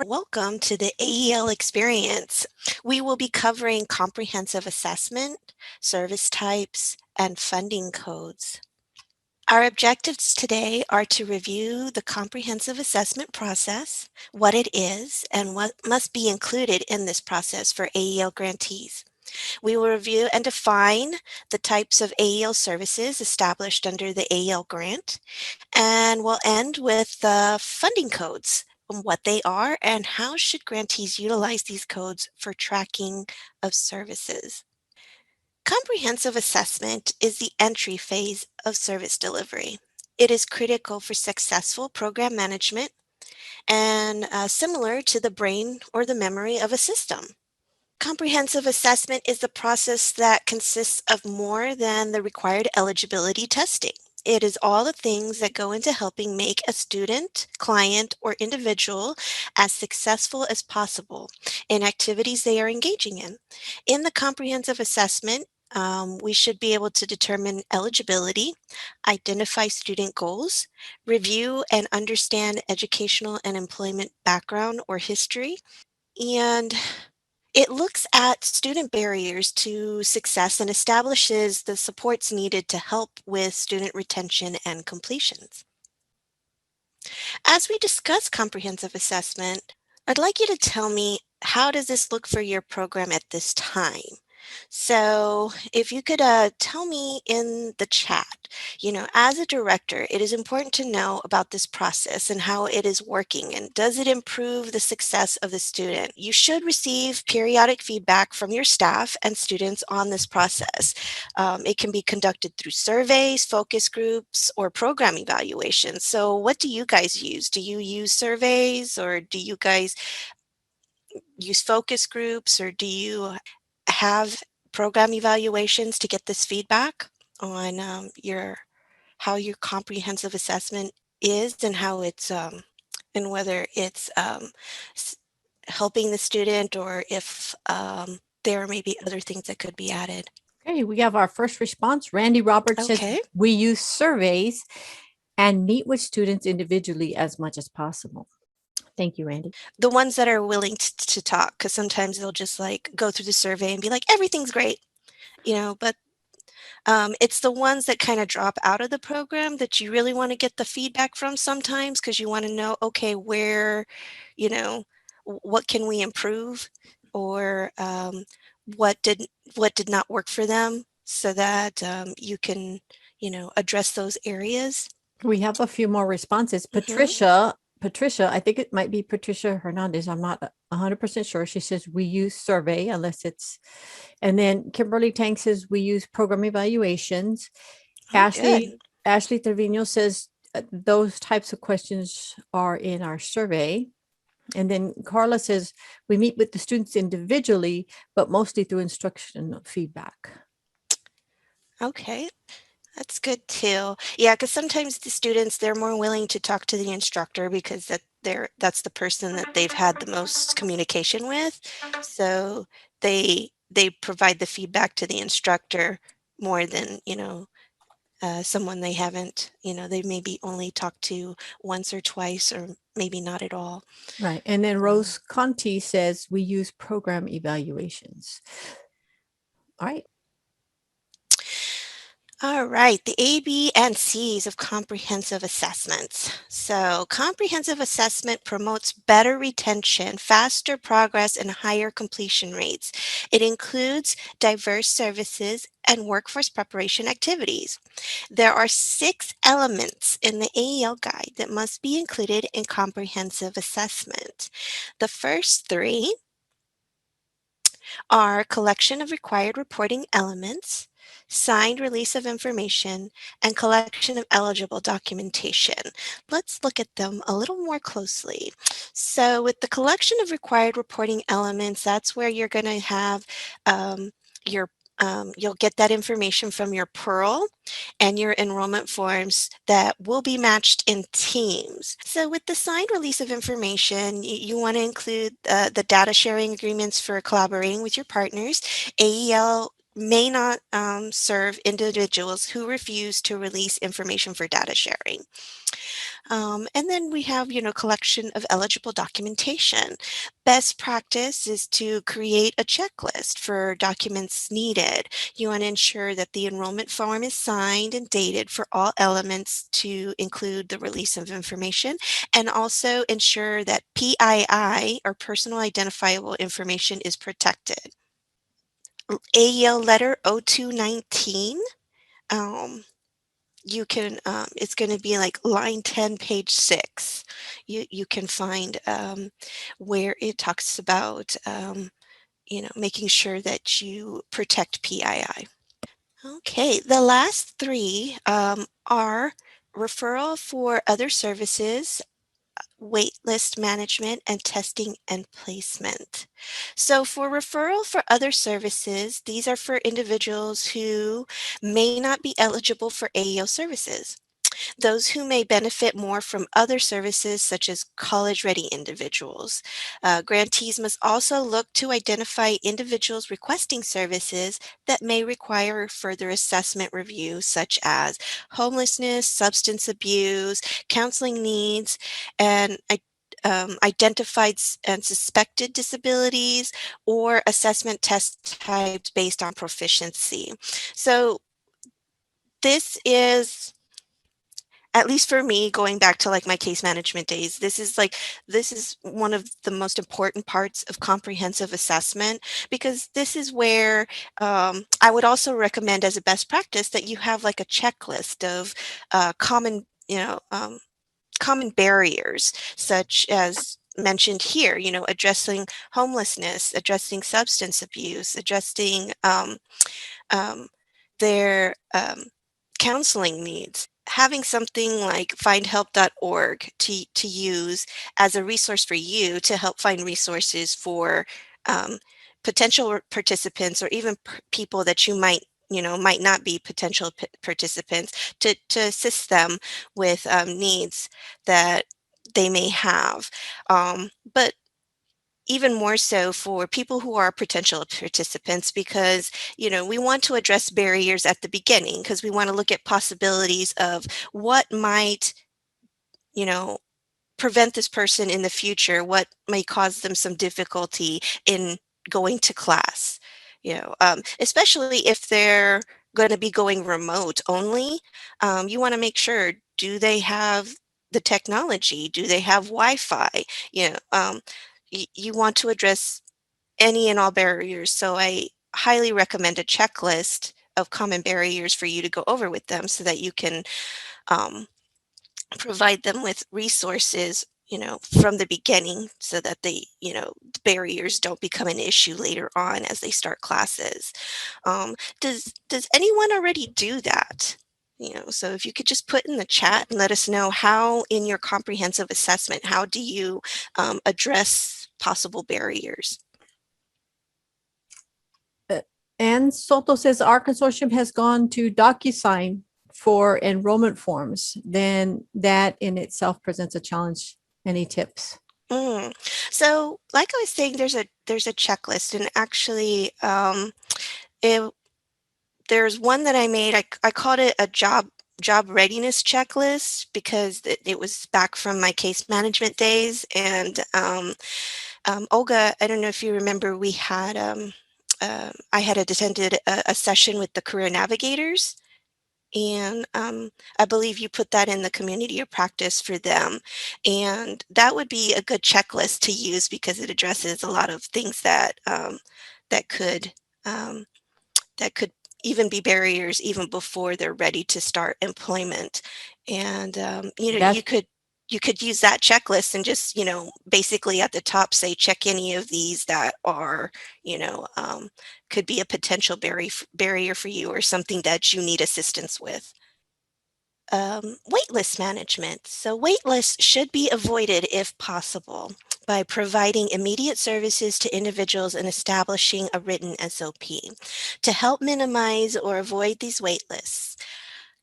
Welcome to the AEL experience. We will be covering comprehensive assessment, service types, and funding codes. Our objectives today are to review the comprehensive assessment process, what it is, and what must be included in this process for AEL grantees. We will review and define the types of AEL services established under the AEL grant, and we'll end with the funding codes, what they are, and how should grantees utilize these codes for tracking of services. Comprehensive assessment is the entry phase of service delivery. It is critical for successful program management and similar to the brain or the memory of a system. Comprehensive assessment is the process that consists of more than the required eligibility testing. It is all the things that go into helping make a student, client, or individual as successful as possible in activities they are engaging in. In the comprehensive assessment, we should be able to determine eligibility, identify student goals, review and understand educational and employment background or history, and it looks at student barriers to success and establishes the supports needed to help with student retention and completions. As we discuss comprehensive assessment, I'd like you to tell me, how does this look for your program at this time? So if you could tell me in the chat, as a director, it is important to know about this process and how it is working, and does it improve the success of the student? You should receive periodic feedback from your staff and students on this process. It can be conducted through surveys, focus groups, or program evaluations. So what do you guys use? Do you use surveys, or do you guys use focus groups, or do you have program evaluations to get this feedback on how your comprehensive assessment is, and how it's and whether it's helping the student, or if there may be other things that could be added. Okay, we have our first response. Randy Roberts says, Okay. we use surveys and meet with students individually as much as possible. Thank you, Randy. The ones that are willing to talk, because sometimes they'll just like go through the survey and be like, everything's great, but it's the ones that kind of drop out of the program that you really want to get the feedback from sometimes, because you want to know, okay, where, you know, what can we improve, or what did not work for them, so that you can, address those areas. We have a few more responses. Mhm. Patricia, I think it might be Patricia Hernandez. I'm not 100% sure. She says we use survey unless it's, and then Kimberly Tang says we use program evaluations. Oh, good. Ashley Trevino says those types of questions are in our survey. And then Carla says we meet with the students individually, but mostly through instructional feedback. Okay. That's good too. Yeah, because sometimes the students, they're more willing to talk to the instructor, because that's the person that they've had the most communication with. So they provide the feedback to the instructor more than, someone they haven't, they maybe only talked to once or twice, or maybe not at all. Right. And then Rose Conti says we use program evaluations. All right. All right, the A, B, and C's of comprehensive assessments. So comprehensive assessment promotes better retention, faster progress, and higher completion rates. It includes diverse services and workforce preparation activities. There are 6 elements in the AEL guide that must be included in comprehensive assessment. The first 3 are collection of required reporting elements, signed release of information, and collection of eligible documentation. Let's look at them a little more closely. So with the collection of required reporting elements, that's where you're going to have your you'll get that information from your Pearl and your enrollment forms that will be matched in teams. So with the signed release of information, you want to include the data sharing agreements for collaborating with your partners. AEL may not serve individuals who refuse to release information for data sharing. And then we have, collection of eligible documentation. Best practice is to create a checklist for documents needed. You want to ensure that the enrollment form is signed and dated for all elements to include the release of information, and also ensure that PII, or personal identifiable information, is protected. AEL letter 0219. You can, it's going to be like line 10, page 6. You can find where it talks about, making sure that you protect PII. Okay, the last three are referral for other services, waitlist management, and testing and placement. So for referral for other services, these are for individuals who may not be eligible for AEO services. Those who may benefit more from other services, such as college-ready individuals. Grantees must also look to identify individuals requesting services that may require further assessment review, such as homelessness, substance abuse, counseling needs, and identified and suspected disabilities, or assessment test types based on proficiency. So this is, at least for me, going back to like my case management days, this is one of the most important parts of comprehensive assessment, because this is where I would also recommend as a best practice that you have like a checklist of common, common barriers, such as mentioned here, addressing homelessness, addressing substance abuse, addressing um, their counseling needs. Having something like findhelp.org to use as a resource for you to help find resources for potential participants, or even people that you might not be potential participants, to assist them with needs that they may have. But even more so for people who are potential participants, because we want to address barriers at the beginning, because we want to look at possibilities of what might you know prevent this person in the future, what may cause them some difficulty in going to class, especially if they're going to be going remote only. You want to make sure, do they have the technology, do they have Wi-Fi? You want to address any and all barriers. So I highly recommend a checklist of common barriers for you to go over with them, so that you can um, provide them with resources, from the beginning, so that the barriers don't become an issue later on as they start classes. Does anyone already do that? So if you could just put in the chat and let us know, how in your comprehensive assessment, how do you address possible barriers? And Soto says our consortium has gone to DocuSign for enrollment forms. Then that in itself presents a challenge. Any tips? So, like I was saying, there's a checklist, and actually, it, there's one that I made. I called it a job readiness checklist, because it was back from my case management days. And Olga, I don't know if you remember, we had I had attended a session with the career navigators, and I believe you put that in the community of practice for them. And that would be a good checklist to use, because it addresses a lot of things that could um, that could even be barriers even before they're ready to start employment. And That's you could use that checklist and just basically at the top say, check any of these that are could be a potential barrier for you, or something that you need assistance with. Waitlist management. So waitlists should be avoided if possible, by providing immediate services to individuals and establishing a written SOP to help minimize or avoid these waitlists.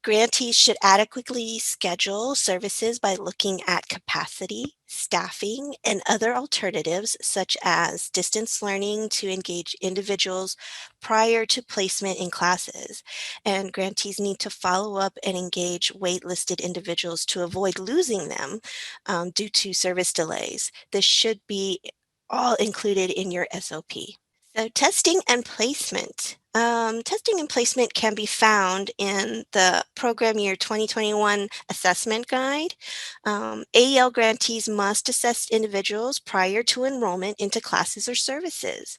Grantees should adequately schedule services by looking at capacity, staffing, and other alternatives such as distance learning to engage individuals prior to placement in classes. And grantees need to follow up and engage waitlisted individuals to avoid losing them due to service delays. This should be all included in your SOP. So testing and placement. Testing and placement can be found in the program year 2021 assessment guide. AEL grantees must assess individuals prior to enrollment into classes or services.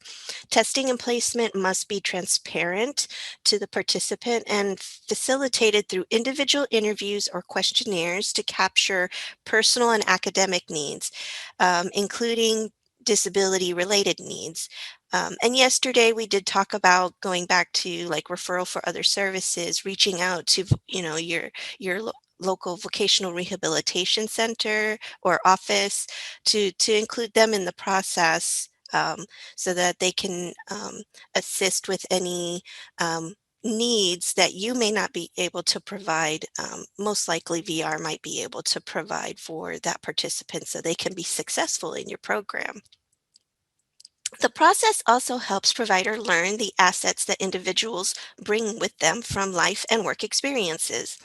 Testing and placement must be transparent to the participant and facilitated through individual interviews or questionnaires to capture personal and academic needs, including disability-related needs. And yesterday we did talk about going back to like referral for other services, reaching out to, your local vocational rehabilitation center or office to include them in the process, so that they can assist with any needs that you may not be able to provide. Most likely VR might be able to provide for that participant so they can be successful in your program. The process also helps provider learn the assets that individuals bring with them from life and work experiences.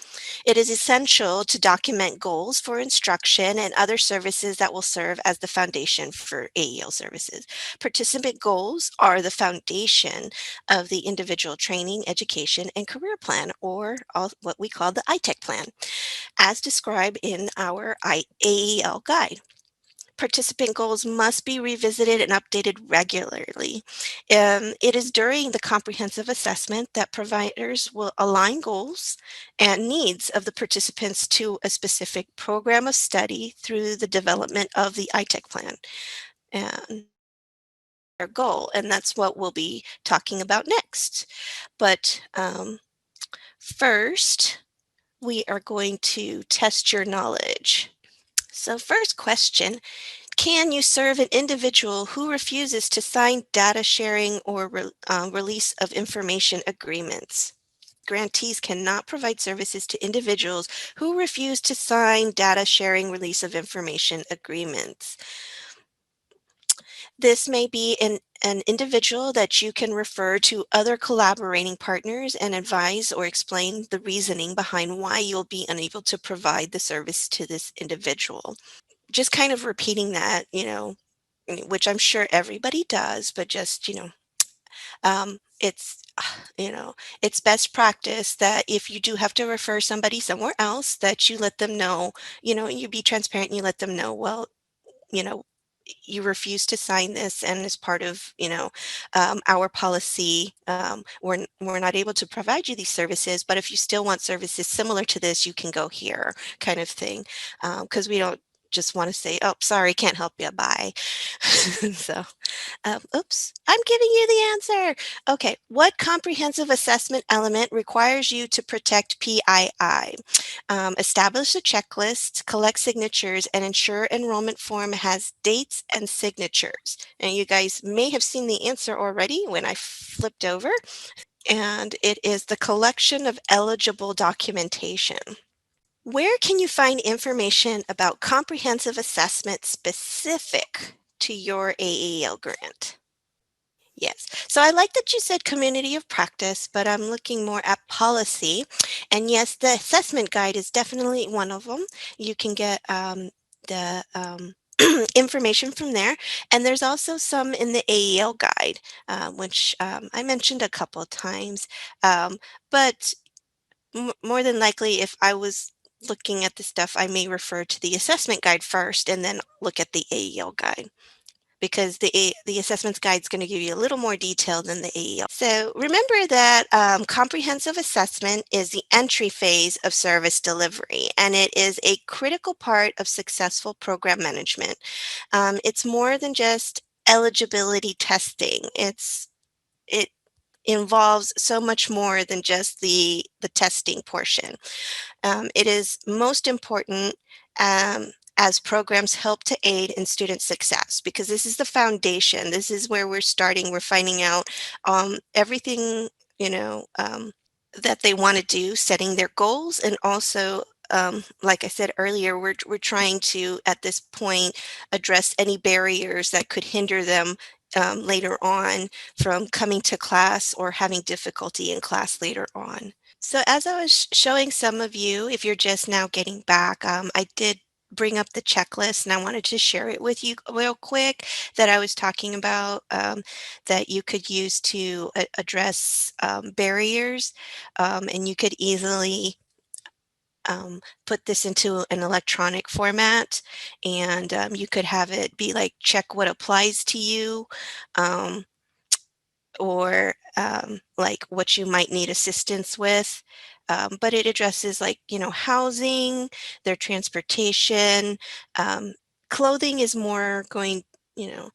It is essential to document goals for instruction and other services that will serve as the foundation for AEL services. Participant goals are the foundation of the individual training, education, and career plan, or what we call the ITEC plan, as described in our AEL guide. Participant goals must be revisited and updated regularly. It is during the comprehensive assessment that providers will align goals and needs of the participants to a specific program of study through the development of the ITEC plan and their goal, and that's what we'll be talking about next. But first, we are going to test your knowledge. So first question, can you serve an individual who refuses to sign data sharing or release of information agreements? Grantees cannot provide services to individuals who refuse to sign data sharing release of information agreements. This may be an individual that you can refer to other collaborating partners and advise or explain the reasoning behind why you'll be unable to provide the service to this individual. Just kind of repeating that, which I'm sure everybody does, but just, it's, it's best practice that if you do have to refer somebody somewhere else, that you let them know, you be transparent and you let them know, well, you know, you refuse to sign this, and as part of, our policy, we're not able to provide you these services, but if you still want services similar to this, you can go here, kind of thing, because we don't just want to say, oh, sorry, can't help you, bye. So, oops, I'm giving you the answer. Okay, what comprehensive assessment element requires you to protect PII? Establish a checklist, collect signatures, and ensure enrollment form has dates and signatures. And you guys may have seen the answer already when I flipped over. And it is the collection of eligible documentation. Where can you find information about comprehensive assessment specific to your AEL grant? Yes. So I like that you said community of practice, but I'm looking more at policy. And yes, the assessment guide is definitely one of them. You can get the information from there. And there's also some in the AEL guide, which I mentioned a couple of times. But more than likely, if I was looking at the stuff, I may refer to the assessment guide first and then look at the AEL guide, because the assessments guide is going to give you a little more detail than the AEL. So remember that comprehensive assessment is the entry phase of service delivery, and it is a critical part of successful program management. It's more than just eligibility testing. It involves so much more than just the testing portion. It is most important as programs help to aid in student success, because this is the foundation. This is where we're starting. We're finding out everything, you know, that they want to do, setting their goals, and also, like I said earlier, we're trying to, at this point, address any barriers that could hinder them later on from coming to class or having difficulty in class later on. So as I was showing some of you, if you're just now getting back, I did bring up the checklist and I wanted to share it with you real quick that I was talking about, that you could use to address barriers, and you could easily put this into an electronic format, and you could have it be like check what applies to you, um, or like what you might need assistance with. But it addresses, like, housing, their transportation. um, Clothing is more going, you know,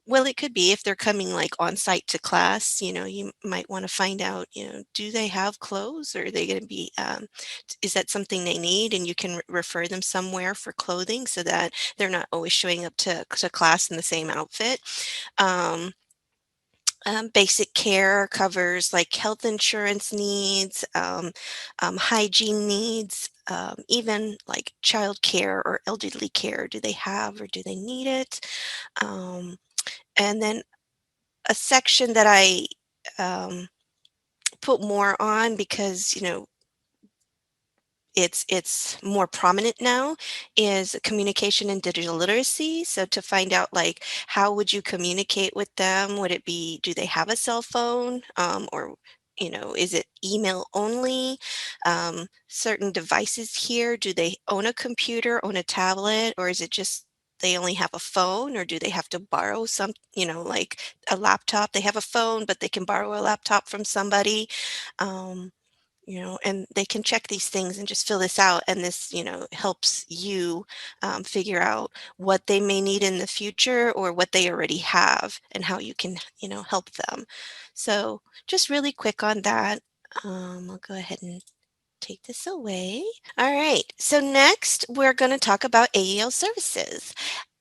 well, it could be if they're coming like on site to class, you might want to find out, do they have clothes, or are they going to be, is that something they need? And you can refer them somewhere for clothing so that they're not always showing up to class in the same outfit. Um, Basic care covers like health insurance needs, hygiene needs, even like child care or elderly care. Do they have or do they need it? Um, and then a section that I um, put more on because, it's more prominent now, is communication and digital literacy. So to find out, like, how would you communicate with them? Would it be, do they have a cell phone, or is it email only? Certain devices here, do they own a computer, own a tablet, or is it just they only have a phone, or do they have to borrow some, like a laptop? They have a phone, but they can borrow a laptop from somebody. Um, and they can check these things and just fill this out. And this, helps you figure out what they may need in the future or what they already have and how you can, help them. So just really quick on that. I'll go ahead and take this away. All right, so next we're going to talk about AEL services.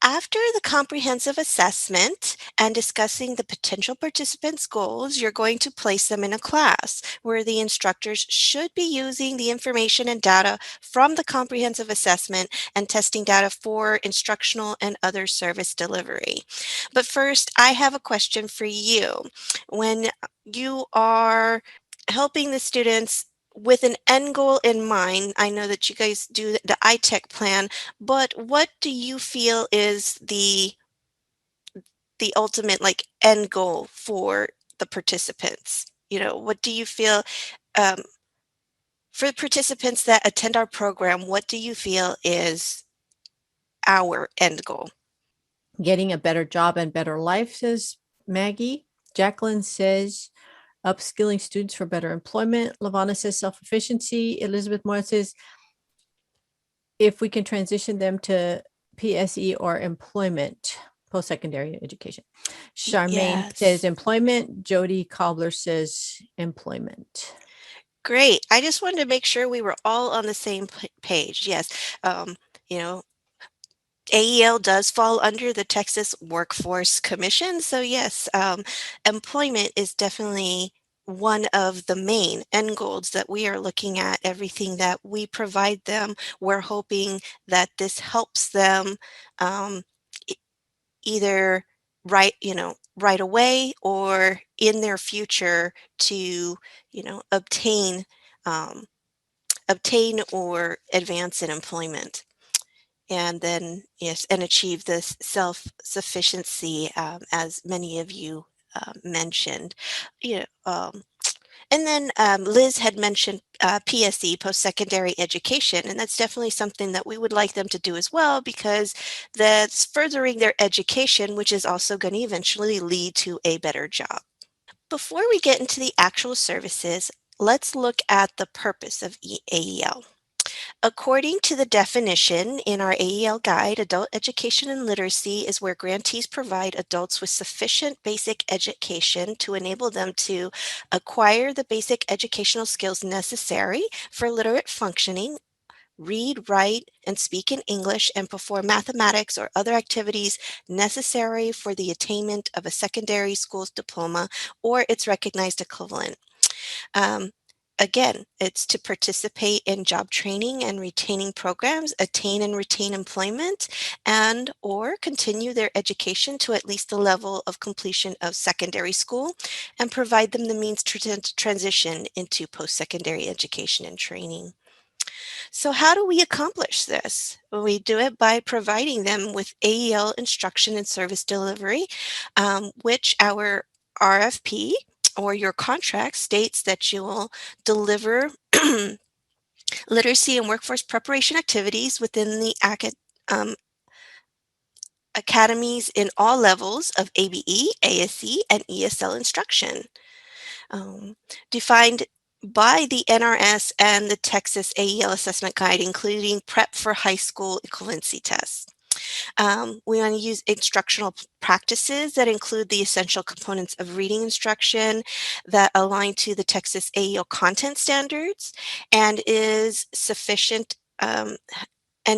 After the comprehensive assessment and discussing the potential participants' goals, you're going to place them in a class where the instructors should be using the information and data from the comprehensive assessment and testing data for instructional and other service delivery. But first, I have a question for you. When you are helping the students with an end goal in mind, I know that you guys do the iTech plan, but what do you feel is the ultimate, like, end goal for the participants? What do you feel, um, for the participants that attend our program, what do you feel is our end goal? Getting a better job and better life, says Maggie. Jacqueline says upskilling students for better employment. Lavana says self-efficiency. Elizabeth Moore says if we can transition them to PSE or employment, post-secondary education. Charmaine says Yes. employment. Jody Cobbler says employment. Great. I just wanted to make sure we were all on the same page. Yes. You know, AEL does fall under the Texas Workforce Commission. So yes, employment is definitely one of the main end goals that we are looking at. Everything that we provide them, we're hoping that this helps them, e- either right away or in their future to, obtain, um, obtain or advance in employment, and then, yes, and achieve this self-sufficiency, as many of you mentioned. You know, and then Liz had mentioned PSE, post-secondary education, and that's definitely something that we would like them to do as well, because that's furthering their education, which is also going to eventually lead to a better job. Before we get into the actual services, let's look at the purpose of AEL. According to the definition in our AEL guide, adult education and literacy is where grantees provide adults with sufficient basic education to enable them to acquire the basic educational skills necessary for literate functioning, read, write, and speak in English, and perform mathematics or other activities necessary for the attainment of a secondary school's diploma or its recognized equivalent. Um, Again, it's to participate in job training and retaining programs, attain and retain employment, and or continue their education to at least the level of completion of secondary school, and provide them the means to transition into post-secondary education and training. So how do we accomplish this? Well, we do it by providing them with AEL instruction and service delivery, which our RFP or your contract states that you will deliver literacy and workforce preparation activities within the academies in all levels of ABE, ASE, and ESL instruction, um, defined by the NRS and the Texas AEL Assessment Guide, including prep for high school equivalency tests. We want to use instructional practices that include the essential components of reading instruction that align to the Texas AEL content standards and is sufficient and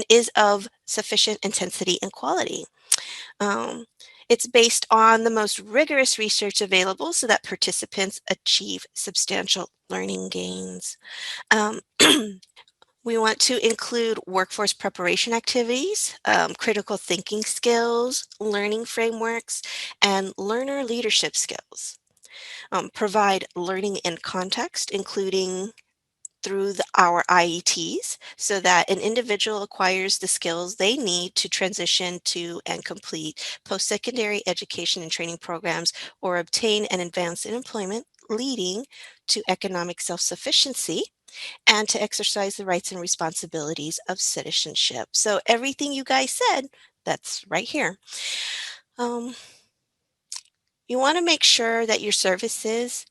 is of sufficient intensity and quality. Um, it's based on the most rigorous research available so that participants achieve substantial learning gains. We want to include workforce preparation activities, critical thinking skills, learning frameworks, and learner leadership skills. Provide learning in context, including through our IETs, so that an individual acquires the skills they need to transition to and complete post-secondary education and training programs or obtain and advance in employment, leading to economic self-sufficiency and to exercise the rights and responsibilities of citizenship. So everything you guys said, that's right here. You want to make sure that your services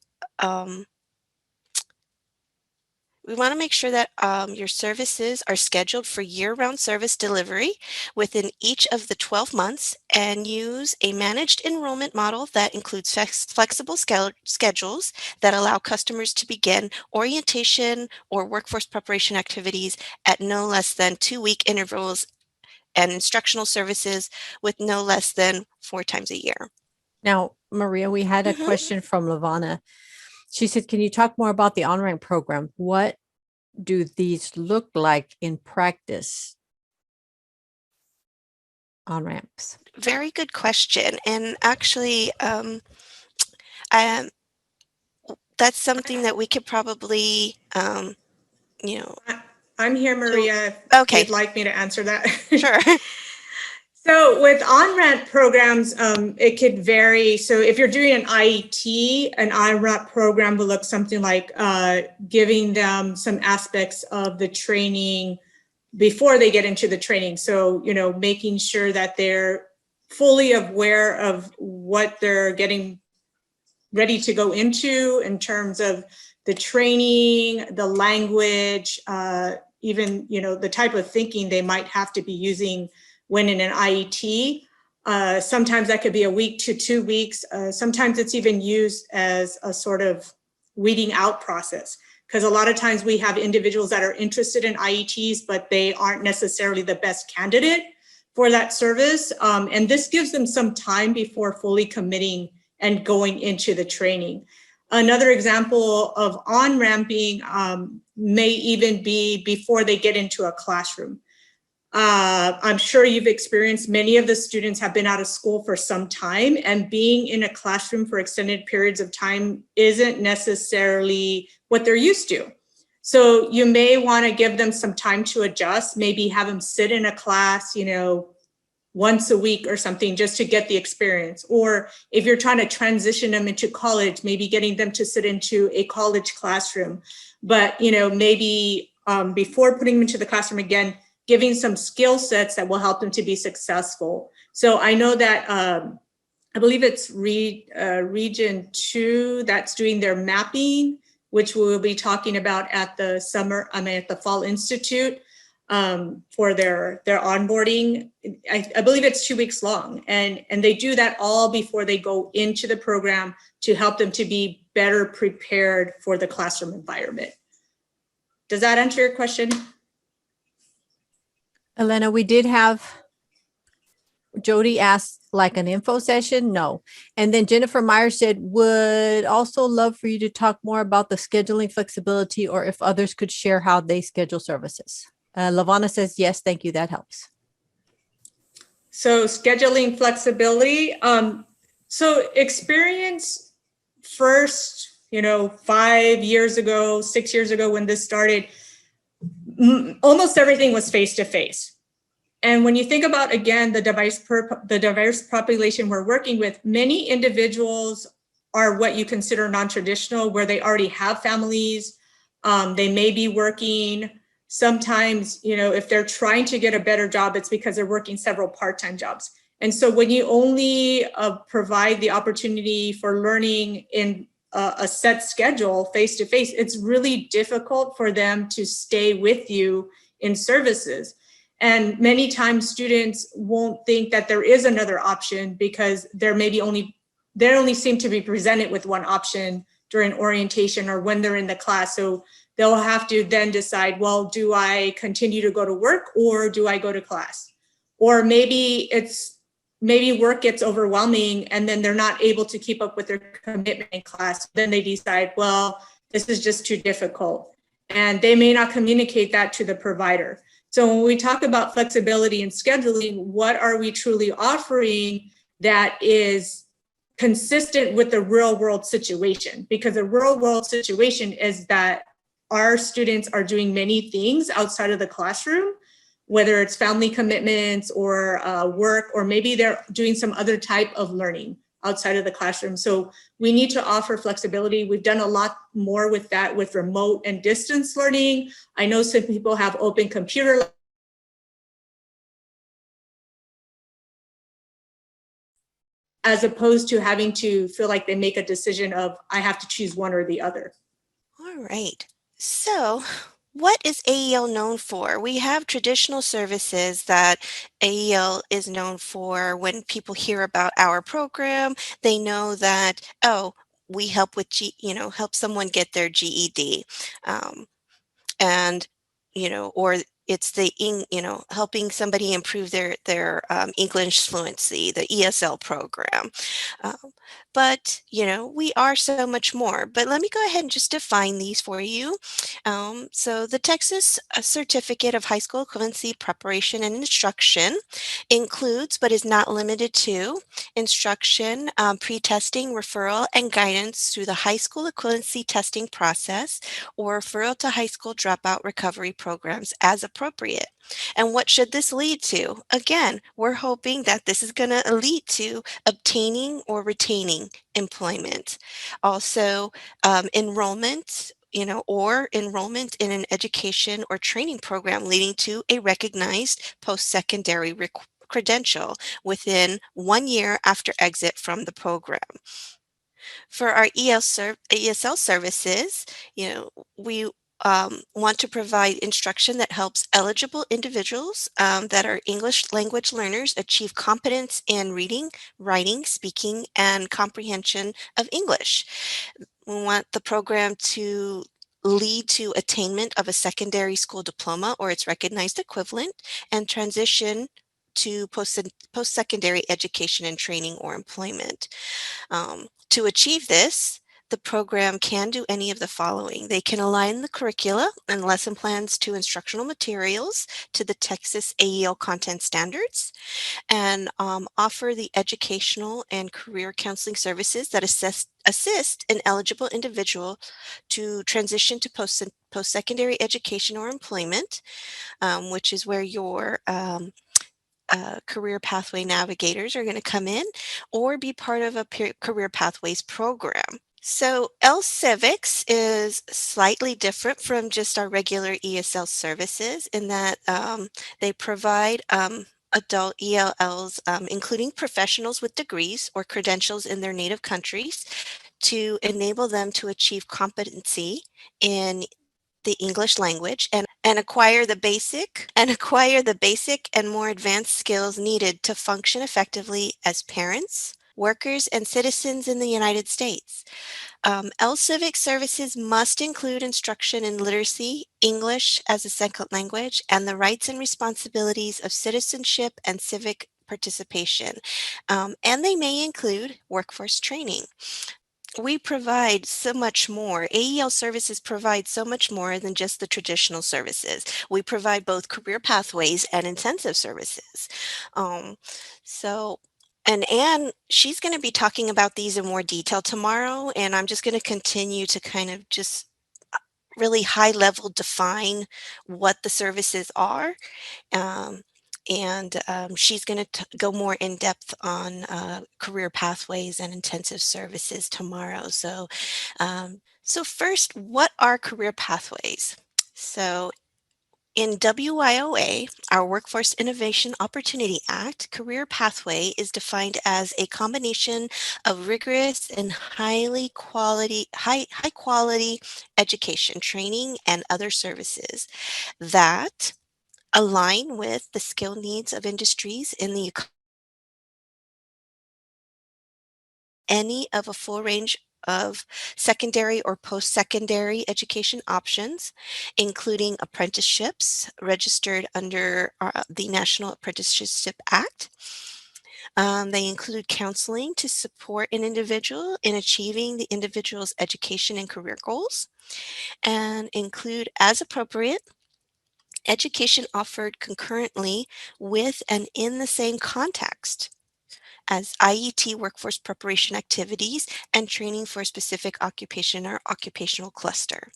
we want to make sure that your services are scheduled for year-round service delivery within each of the 12 months and use a managed enrollment model that includes flexible schedules that allow customers to begin orientation or workforce preparation activities at no less than 2-week intervals and instructional services with no less than 4 times a year. Now, Maria, we had a question from Lavana. She said, can you talk more about the on-ramp program? What do these look like in practice? On-ramps. Very good question. And actually, that's something that we could probably, you know. I'm here, Maria, if you'd like me to answer that. Sure. So with on-ramp programs, it could vary. So if you're doing an IET, an on-ramp program will look something like giving them some aspects of the training before they get into the training. So, making sure that they're fully aware of what they're getting ready to go into in terms of the training, the language, even, the type of thinking they might have to be using when in an IET. Sometimes that could be a week to 2 weeks. Sometimes it's even used as a sort of weeding out process, because a lot of times we have individuals that are interested in IETs, but they aren't necessarily the best candidate for that service. And this gives them some time before fully committing and going into the training. Another example of on-ramping may even be before they get into a classroom. I'm sure you've experienced many of the students have been out of school for some time, and being in a classroom for extended periods of time isn't necessarily what they're used to. So you may want to give them some time to adjust, maybe have them sit in a class, once a week or something, just to get the experience. Or if you're trying to transition them into college, maybe getting them to sit into a college classroom. But, maybe before putting them into the classroom again, giving some skill sets that will help them to be successful. So I know that I believe it's Region 2 that's doing their mapping, which we'll be talking about at the Fall Institute for their onboarding. I believe it's 2 weeks long, and they do that all before they go into the program to help them to be better prepared for the classroom environment. Does that answer your question? Elena, we did have Jody asked like an info session. No. And then Jennifer Meyer said, would also love for you to talk more about the scheduling flexibility or if others could share how they schedule services. Lavana says, yes, thank you. That helps. So scheduling flexibility. So experience first, 5 years ago, 6 years ago when this started, almost everything was face-to-face. And when you think about, again, the diverse population we're working with, many individuals are what you consider non-traditional, where they already have families, they may be working. Sometimes, if they're trying to get a better job, it's because they're working several part-time jobs. And so when you only provide the opportunity for learning in a set schedule face-to-face, it's really difficult for them to stay with you in services. And many times students won't think that there is another option because they only seem to be presented with one option during orientation or when they're in the class. So they'll have to then decide, well, do I continue to go to work or do I go to class? Or maybe work gets overwhelming and then they're not able to keep up with their commitment in class. Then they decide, well, this is just too difficult. And they may not communicate that to the provider. So when we talk about flexibility and scheduling, what are we truly offering that is consistent with the real world situation? Because the real world situation is that our students are doing many things outside of the classroom, whether it's family commitments or work, or maybe they're doing some other type of learning outside of the classroom. So we need to offer flexibility. We've done a lot more with that with remote and distance learning. I know some people have open computer as opposed to having to feel like they make a decision of, I have to choose one or the other. All right. So what is AEL known for? We have traditional services that AEL is known for. When people hear about our program, they know that, oh, we help with, help someone get their GED. And, or it's helping somebody improve their English fluency, the ESL program. But, we are so much more. But let me go ahead and just define these for you. So the Texas Certificate of High School Equivalency Preparation and Instruction includes, but is not limited to, instruction, pre-testing, referral, and guidance through the high school equivalency testing process or referral to high school dropout recovery programs as appropriate. And what should this lead to? Again, we're hoping that this is going to lead to obtaining or retaining employment. Also, enrollment, or enrollment in an education or training program leading to a recognized post-secondary credential within 1 year after exit from the program. For our ESL services, we want to provide instruction that helps eligible individuals that are English language learners achieve competence in reading, writing, speaking, and comprehension of English. We want the program to lead to attainment of a secondary school diploma or its recognized equivalent and transition to post-secondary education and training or employment. To achieve this, the program can do any of the following. They can align the curricula and lesson plans to instructional materials to the Texas AEL content standards and offer the educational and career counseling services that assist an eligible individual to transition to post-secondary education or employment, which is where your career pathway navigators are going to come in or be part of a career pathways program. So LCivics is slightly different from just our regular ESL services in that they provide adult ELLs, including professionals with degrees or credentials in their native countries, to enable them to achieve competency in the English language and acquire the basic and more advanced skills needed to function effectively as parents, workers, and citizens in the United States. LCivic services must include instruction in literacy, English as a second language, and the rights and responsibilities of citizenship and civic participation, and they may include workforce training. We provide so much more. AEL services provide so much more than just the traditional services. We provide both career pathways and intensive services. Um, so, and Anne, she's going to be talking about these in more detail tomorrow, and I'm just going to continue to kind of just really high level define what the services are. Um, and she's going to go more in depth on career pathways and intensive services tomorrow. So first, what are career pathways? So in WIOA, our Workforce Innovation Opportunity Act, career pathway is defined as a combination of rigorous and high quality education, training, and other services that align with the skill needs of industries in the any of a full range of secondary or post-secondary education options, including apprenticeships registered under the National Apprenticeship Act. They include counseling to support an individual in achieving the individual's education and career goals, and include, as appropriate, education offered concurrently with and in the same context as IET workforce preparation activities and training for a specific occupation or occupational cluster.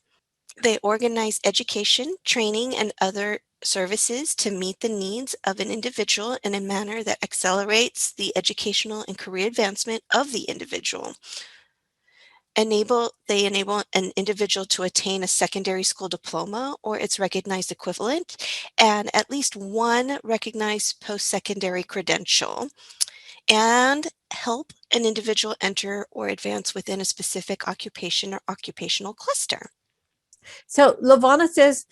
They organize education, training, and other services to meet the needs of an individual in a manner that accelerates the educational and career advancement of the individual. They enable an individual to attain a secondary school diploma or its recognized equivalent and at least one recognized post-secondary credential, and help an individual enter or advance within a specific occupation or occupational cluster. So Lavana says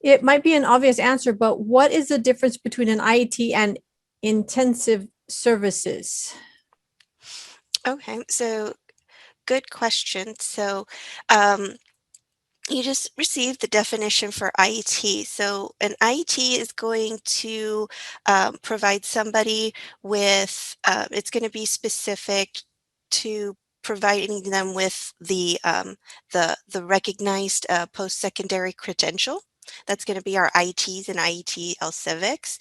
it might be an obvious answer, but what is the difference between an IET and intensive services? Okay, so good question. So um, you just received the definition for IET. So an IET is going to provide somebody with, it's going to be specific to providing them with the recognized post-secondary credential. That's going to be our IETs and IET Civics.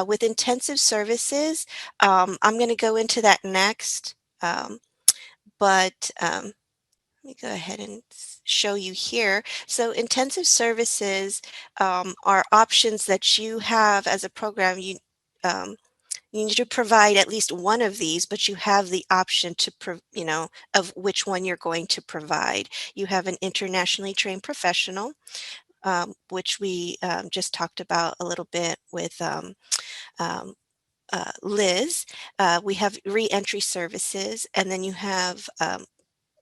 With intensive services, I'm going to go into that next, but let me go ahead and show you here. So intensive services are options that you have as a program. You need to provide at least one of these, but you have the option to, of which one you're going to provide. You have an internationally trained professional, which we just talked about a little bit with um, Liz. We have reentry services, and then you have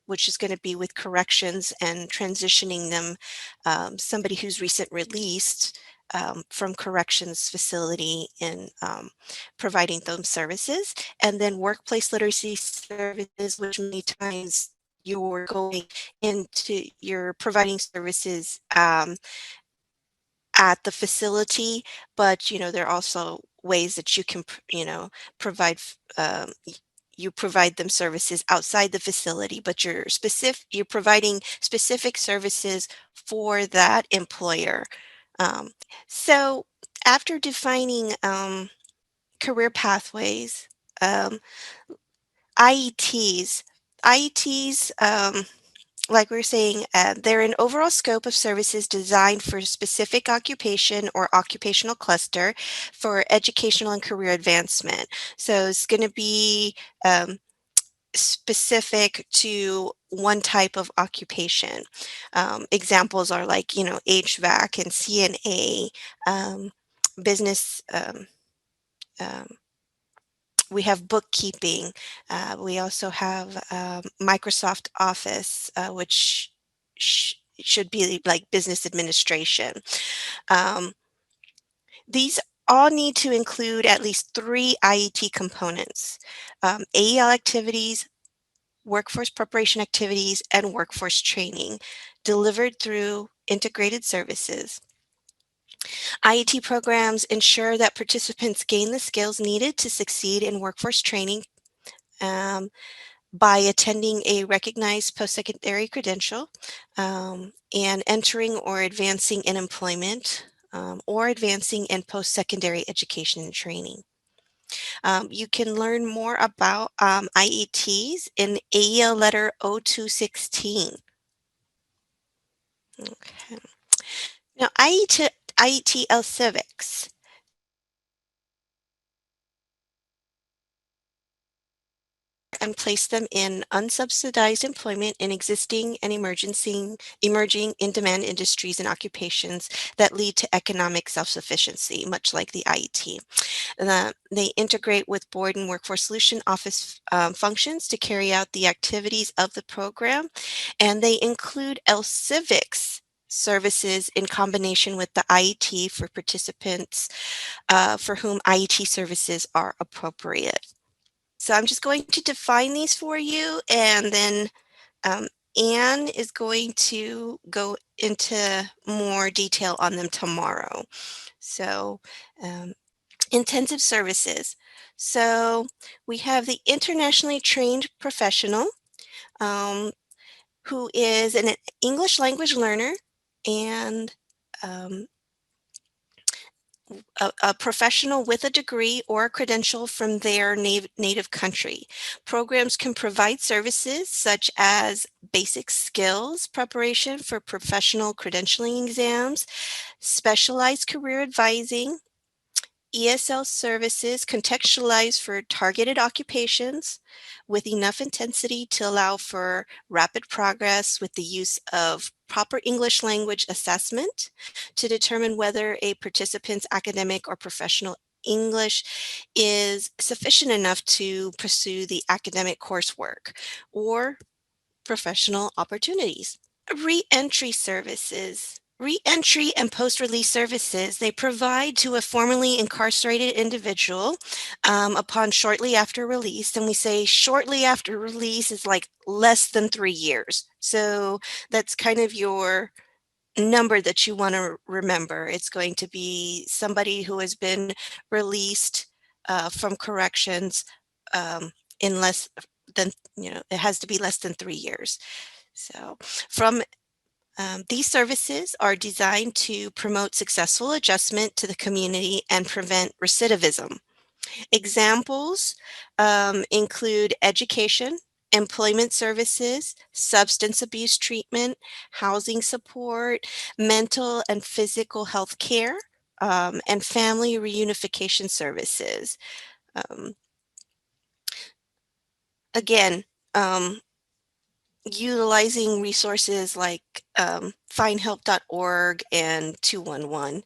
which is going to be with corrections and transitioning them, somebody who's recent released from corrections facility and providing those services. And then workplace literacy services, which many times you're providing services at the facility, but there are also ways that you can, provide you provide them services outside the facility, but you're providing specific services for that employer. Um, so after defining career pathways, um, IETs, IETs, like we were saying, they're an overall scope of services designed for a specific occupation or occupational cluster for educational and career advancement. So it's going to be specific to one type of occupation. Examples are like, HVAC and CNA, business. We have bookkeeping. We also have Microsoft Office, which should be like business administration. Um, these all need to include at least 3 IET components: AEL activities, workforce preparation activities, and workforce training delivered through integrated services. IET programs ensure that participants gain the skills needed to succeed in workforce training um, by attending a recognized post-secondary credential and entering or advancing in employment or advancing in post-secondary education and training. You can learn more about IETs in AEL Letter 0216. Okay. Now, IETL Civics. And place them in unsubsidized employment in existing and emerging in-demand industries and occupations that lead to economic self-sufficiency, much like the IET. They integrate with board and workforce solution office functions to carry out the activities of the program, and they include LCivics services in combination with the IET for participants for whom IET services are appropriate. So I'm just going to define these for you, and then Anne is going to go into more detail on them tomorrow. So intensive services. So we have the internationally trained professional who is an English language learner and um, a professional with a degree or a credential from their native country. Programs can provide services such as basic skills preparation for professional credentialing exams, specialized career advising, ESL services contextualized for targeted occupations with enough intensity to allow for rapid progress with the use of proper English language assessment to determine whether a participant's academic or professional English is sufficient enough to pursue the academic coursework or professional opportunities. Re-entry services. Re-entry and post-release services, they provide to a formerly incarcerated individual upon shortly after release. And we say shortly after release is like less than 3 years. So that's kind of your number that you want to remember. It's going to be somebody who has been released from corrections in less than, it has to be less than 3 years. So these services are designed to promote successful adjustment to the community and prevent recidivism. Examples include education, employment services, substance abuse treatment, housing support, mental and physical health care, and family reunification services. Again, utilizing resources like findhelp.org and 211.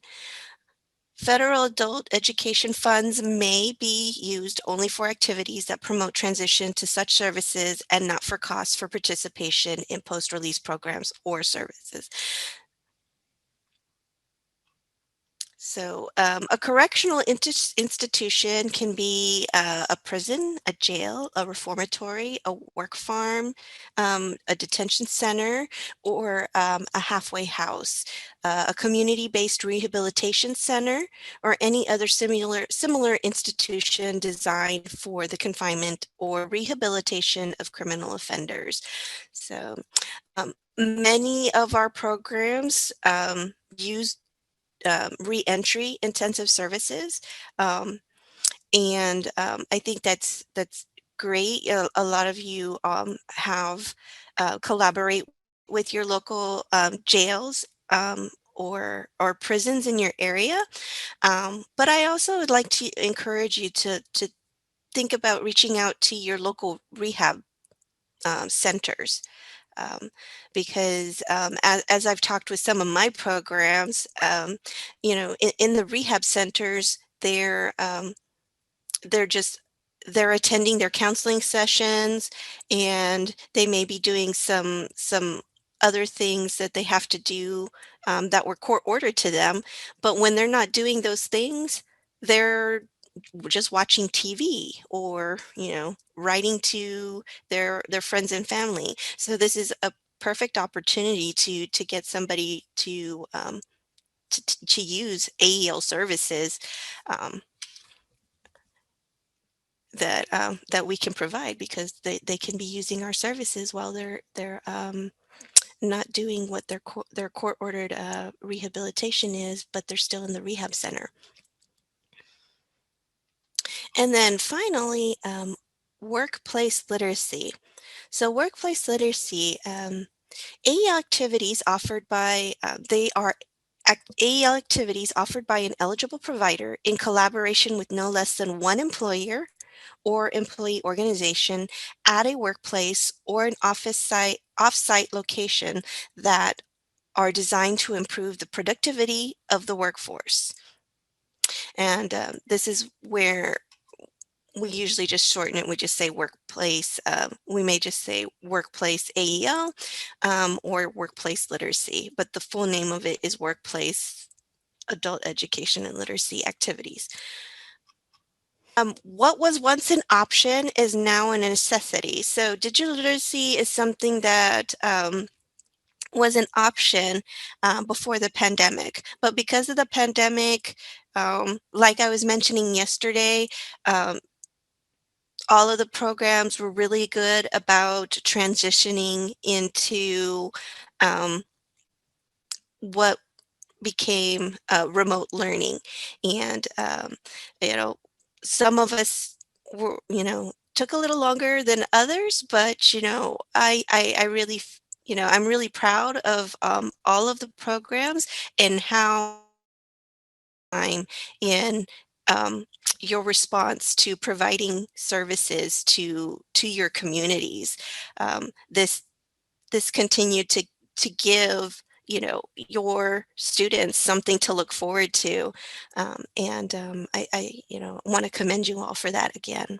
Federal adult education funds may be used only for activities that promote transition to such services and not for costs for participation in post-release programs or services. So a correctional institution can be a prison, a jail, a reformatory, a work farm, a detention center, or a halfway house, a community-based rehabilitation center, or any other similar institution designed for the confinement or rehabilitation of criminal offenders. So many of our programs use re-entry intensive services. I think that's great. A lot of you have collaborate with your local jails or prisons in your area. But I also would like to encourage you to think about reaching out to your local rehab centers. Because as I've talked with some of my programs, in the rehab centers, they're just they're attending their counseling sessions, and they may be doing some other things that they have to do that were court ordered to them. But when they're not doing those things, they're just watching TV or, writing to their friends and family. So this is a perfect opportunity to get somebody to to use AEL services that we can provide, because they can be using our services while they're not doing what their court-ordered rehabilitation is, but they're still in the rehab center. And then finally, workplace literacy. So workplace literacy, AEL activities offered by, AEL activities offered by an eligible provider in collaboration with no less than one employer or employee organization at a workplace or an off-site location that are designed to improve the productivity of the workforce. And this is where we usually just shorten it. We just say workplace. We may just say workplace AEL or workplace literacy, but the full name of it is workplace adult education and literacy activities. What was once an option is now a necessity. So digital literacy is something that was an option before the pandemic, but because of the pandemic, like I was mentioning yesterday, all of the programs were really good about transitioning into what became remote learning. And, some of us were, took a little longer than others, but, I really, I'm really proud of all of the programs and how time in your response to providing services to your communities. This continued to give your students something to look forward to, and I want to commend you all for that again.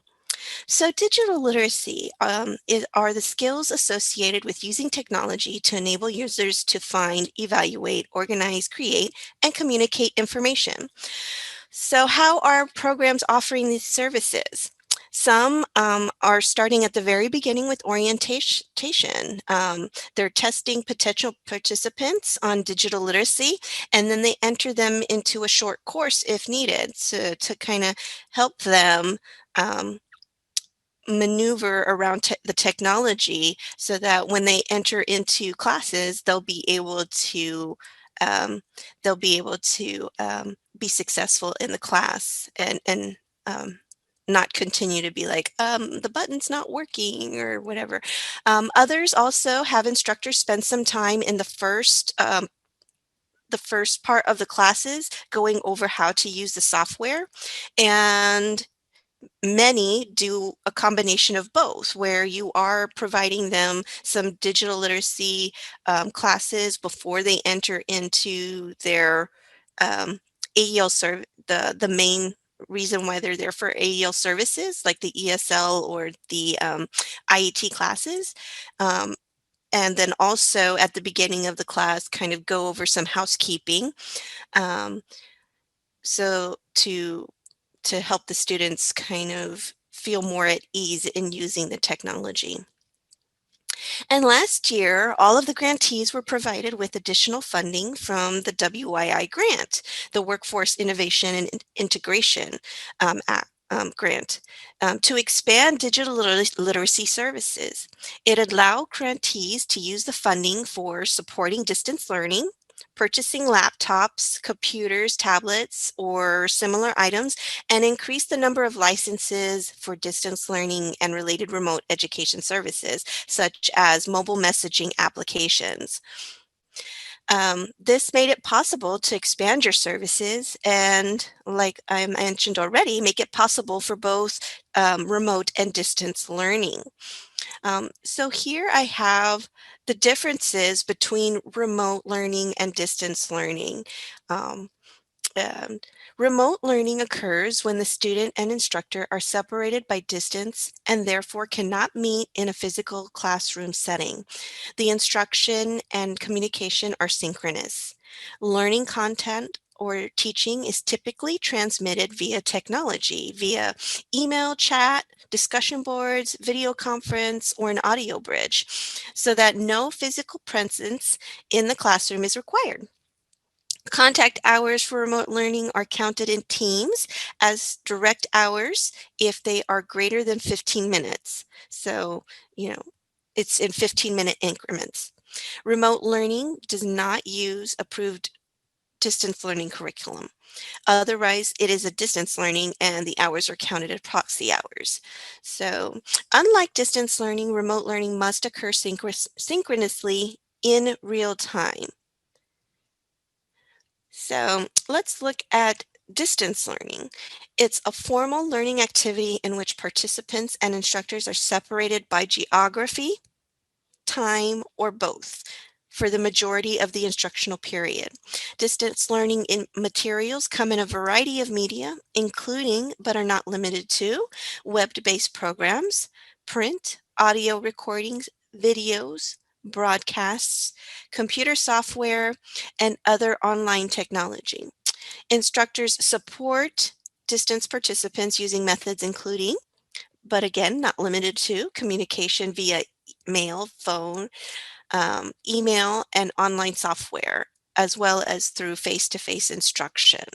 So digital literacy are the skills associated with using technology to enable users to find, evaluate, organize, create, and communicate information. So how are programs offering these services? Some are starting at the very beginning with orientation. They're testing potential participants on digital literacy, and then they enter them into a short course if needed to kind of help them maneuver around the technology, so that when they enter into classes, they'll be able to um, be successful in the class, and not continue to be like, the button's not working or whatever. Others also have instructors spend some time in the first part of the classes going over how to use the software, and many do a combination of both, where you are providing them some digital literacy classes before they enter into their AEL the main reason why they're there for AEL services, like the ESL or the IET classes. And then also at the beginning of the class, kind of go over some housekeeping. So to help the students kind of feel more at ease in using the technology. And last year, all of the grantees were provided with additional funding from the WII grant, the Workforce Innovation and Integration grant, to expand digital literacy services. It allowed grantees to use the funding for supporting distance learning, purchasing laptops, computers, tablets, or similar items, and increase the number of licenses for distance learning and related remote education services, such as mobile messaging applications. This made it possible to expand your services and, like I mentioned already, make it possible for both remote and distance learning. So here I have the differences between remote learning and distance learning. And remote learning occurs when the student and instructor are separated by distance and therefore cannot meet in a physical classroom setting. The instruction and communication are synchronous. Learning content or teaching is typically transmitted via technology, via email, chat, discussion boards, video conference, or an audio bridge, so that no physical presence in the classroom is required. Contact hours for remote learning are counted in teams as direct hours if they are greater than 15 minutes. So, it's in 15-minute increments. Remote learning does not use approved distance learning curriculum. Otherwise, it is a distance learning and the hours are counted as proxy hours. So, unlike distance learning, remote learning must occur synchronously in real time. So let's look at distance learning. It's a formal learning activity in which participants and instructors are separated by geography, time, or both for the majority of the instructional period. Distance learning materials come in a variety of media, including, but are not limited to, web-based programs, print, audio recordings, videos, broadcasts, computer software, and other online technology. Instructors support distance participants using methods including, but again, not limited to, communication via mail, phone, email, and online software, as well as through face-to-face instruction.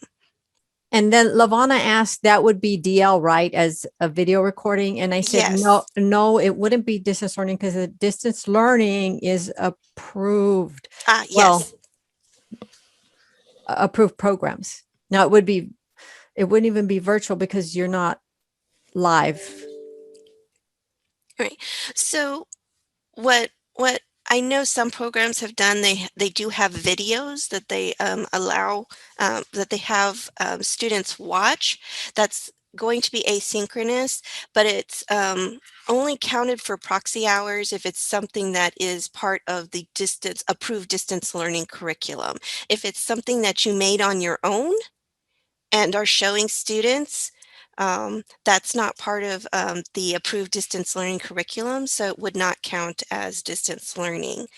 And then Lavana asked, that would be DL, right, as a video recording? And I said, Yes. no, it wouldn't be distance learning because the distance learning is approved. Yes. Well, approved programs. Now it wouldn't even be virtual because you're not live. Right. So what I know some programs have done, they do have videos that they allow that they have students watch. That's going to be asynchronous, but it's only counted for proxy hours if it's something that is part of the approved distance learning curriculum. If it's something that you made on your own and are showing students, that's not part of the approved distance learning curriculum, so it would not count as distance learning.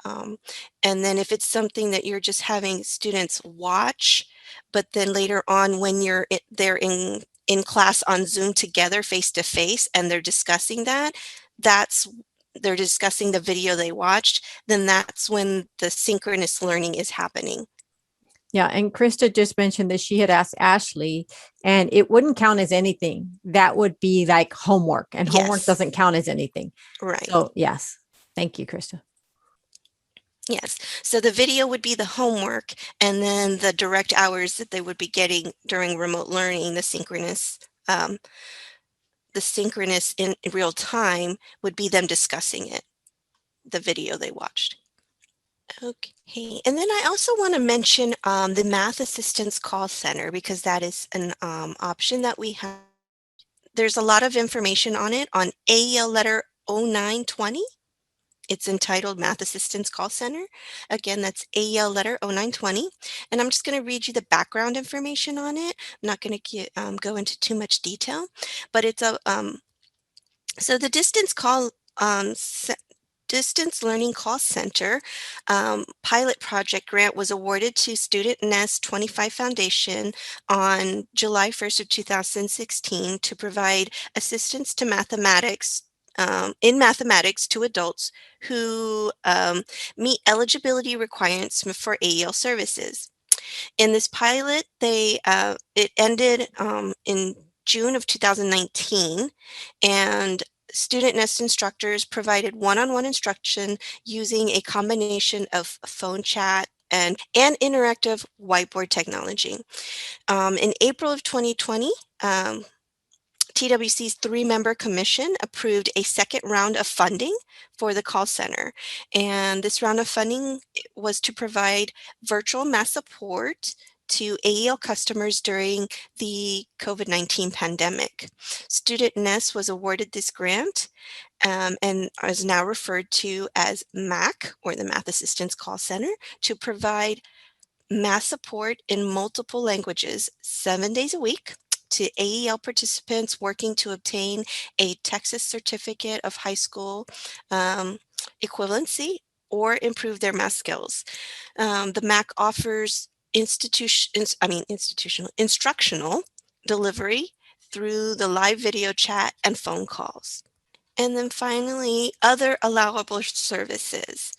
And then if it's something that you're just having students watch, but then later on when they're in class on Zoom together face to face and they're discussing they're discussing the video they watched, then that's when the synchronous learning is happening. Yeah. And Krista just mentioned that she had asked Ashley, and it wouldn't count as anything. That would be like homework, and homework Yes. doesn't count as anything. Right. So yes. Thank you, Krista. Yes. So the video would be the homework, and then the direct hours that they would be getting during remote learning, the synchronous in real time would be them discussing it, the video they watched. Okay, and then I also want to mention the Math Assistance Call Center, because that is an option that we have. There's a lot of information on it on AEL letter 0920. It's entitled Math Assistance Call Center. Again, that's AEL letter 0920. And I'm just going to read you the background information on it. I'm not going to go into too much detail, but it's so the Distance Learning Call Center pilot project grant was awarded to Student Nest 25 Foundation on July 1st of 2016 to provide assistance to mathematics to adults who meet eligibility requirements for AEL services. In this pilot, it ended in June of 2019, and Student Nest instructors provided one-on-one instruction using a combination of phone chat and interactive whiteboard technology. In April of 2020, TWC's 3-member commission approved a second round of funding for the call center. And this round of funding was to provide virtual mass support to AEL customers during the COVID-19 pandemic. Student Nest was awarded this grant and is now referred to as MAC, or the Math Assistance Call Center, to provide mass support in multiple languages 7 days a week to AEL participants working to obtain a Texas Certificate of High School equivalency or improve their math skills. The MAC offers instructional delivery through the live video chat and phone calls. And then finally, other allowable services.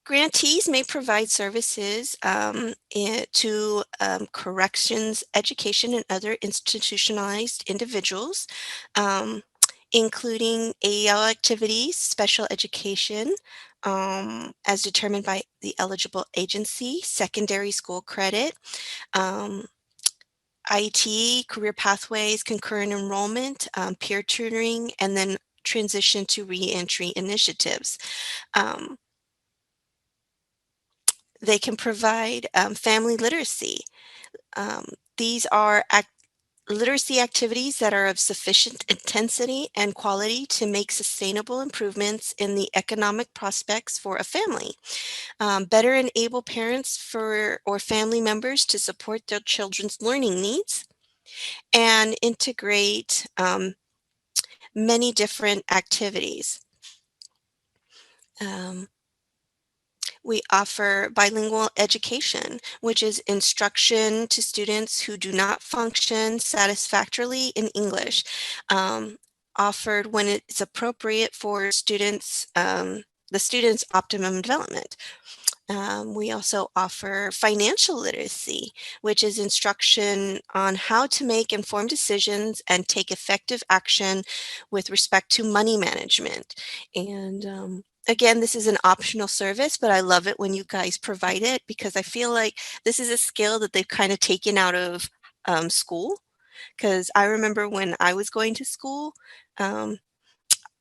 Grantees may provide services to corrections, education, and other institutionalized individuals, including AEL activities, special education, as determined by the eligible agency, secondary school credit, IT, career pathways, concurrent enrollment, peer tutoring, and then transition to reentry initiatives. They can provide family literacy. These are literacy activities that are of sufficient intensity and quality to make sustainable improvements in the economic prospects for a family. Better enable parents or family members to support their children's learning needs and integrate many different activities. We offer bilingual education, which is instruction to students who do not function satisfactorily in English, offered when it's appropriate for students, the student's optimum development. We also offer financial literacy, which is instruction on how to make informed decisions and take effective action with respect to money management. And again, this is an optional service, but I love it when you guys provide it because I feel like this is a skill that they've kind of taken out of school. Because I remember when I was going to school, um,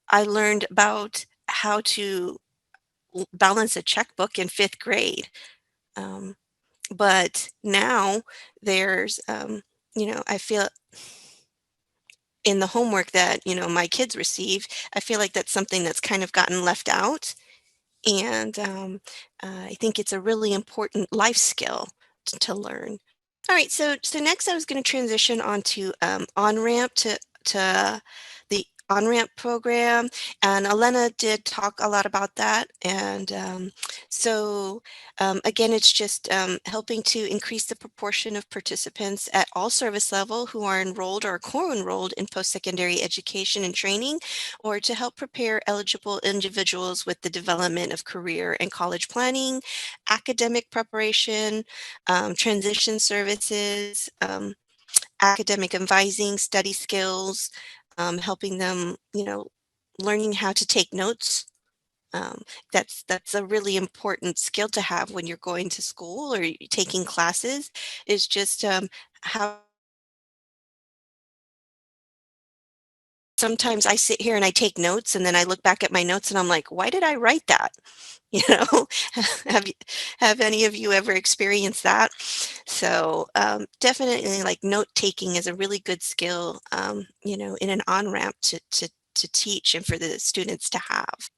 I learned about how to balance a checkbook in 5th grade. Um, but now there's, I feel in the homework that, my kids receive, I feel like that's something that's kind of gotten left out. And I think it's a really important life skill to learn. All right, so next I was going to transition on to on-ramp to the on-ramp program, and Elena did talk a lot about that. And again, it's just helping to increase the proportion of participants at all service level who are enrolled or co-enrolled in post-secondary education and training, or to help prepare eligible individuals with the development of career and college planning, academic preparation, transition services, academic advising, study skills, helping them, learning how to take notes. That's a really important skill to have when you're going to school or you're taking classes, is just how sometimes I sit here and I take notes and then I look back at my notes and I'm like, why did I write that? You know, have you, have any of you ever experienced that? So definitely like note taking is a really good skill, in an on-ramp to teach and for the students to have.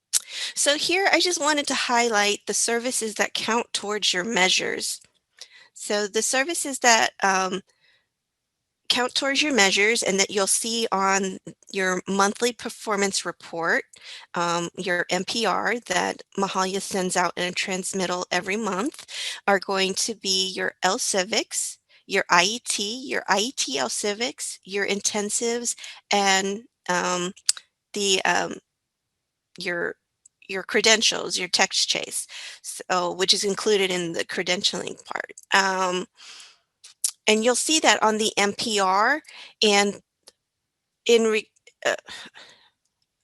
So here I just wanted to highlight the services that count towards your measures. So the services that count towards your measures and that you'll see on your monthly performance report, your MPR that Mahalia sends out in a transmittal every month, are going to be your LCivics, your IET, your IET LCivics, your intensives, and the your credentials, your text chase, so which is included in the credentialing part. And you'll see that on the MPR, and in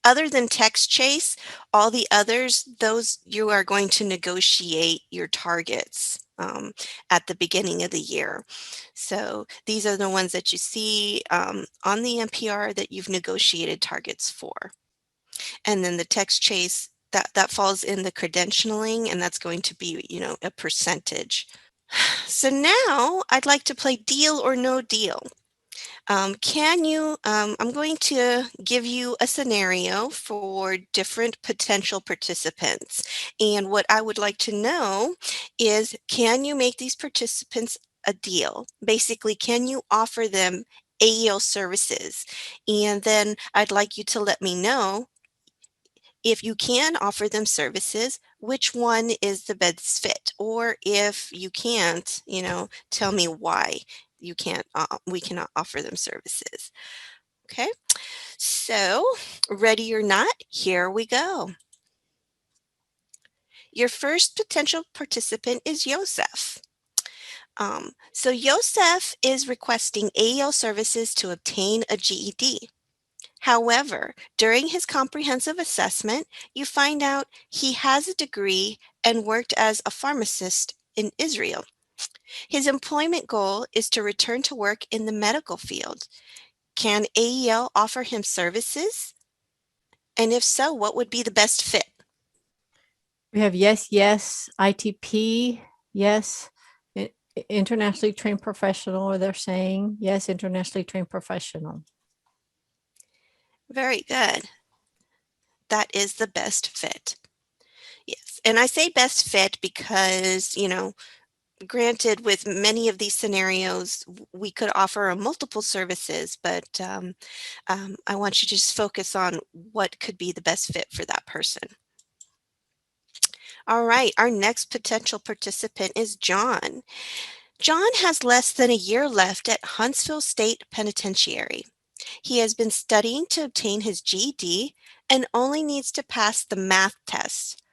other than text chase, all the others, those you are going to negotiate your targets at the beginning of the year. So these are the ones that you see on the MPR that you've negotiated targets for. And then the text chase, that falls in the credentialing, and that's going to be, a percentage. So now I'd like to play Deal or No Deal. I'm going to give you a scenario for different potential participants. And what I would like to know is, can you make these participants a deal? Basically, can you offer them AEL services? And then I'd like you to let me know, if you can offer them services, which one is the best fit? Or if you can't, tell me why we cannot offer them services. Okay, so ready or not, here we go. Your first potential participant is Yosef. So Yosef is requesting AEL services to obtain a GED. However, during his comprehensive assessment, you find out he has a degree and worked as a pharmacist in Israel. His employment goal is to return to work in the medical field. Can AEL offer him services? And if so, what would be the best fit? We have yes, yes, ITP, yes, internationally trained professional, or they're saying yes, internationally trained professional. Very good. That is the best fit. Yes. And I say best fit because, granted, with many of these scenarios, we could offer multiple services, but I want you to just focus on what could be the best fit for that person. All right, our next potential participant is John. John has less than a year left at Huntsville State Penitentiary. He has been studying to obtain his GED and only needs to pass the math test.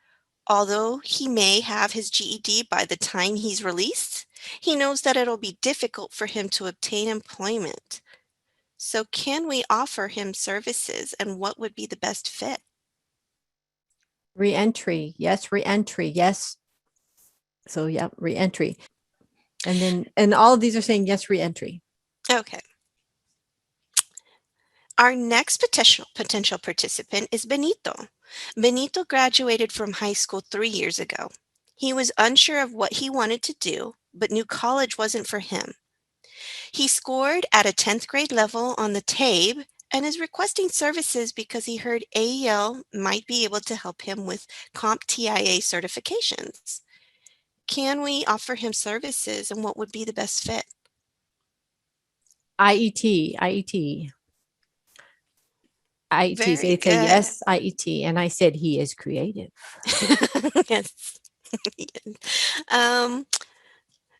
Although he may have his GED by the time he's released, he knows that it'll be difficult for him to obtain employment. So can we offer him services, and what would be the best fit? Reentry, yes, reentry, yes. So yeah, reentry. And all of these are saying yes, reentry. Okay. Our next potential participant is Benito. Benito graduated from high school 3 years ago. He was unsure of what he wanted to do, but knew college wasn't for him. He scored at a 10th grade level on the TABE and is requesting services because he heard AEL might be able to help him with CompTIA certifications. Can we offer him services, and what would be the best fit? IET, IET. IET, Very so it's a good. yes, IET. And I said he is creative. Yes.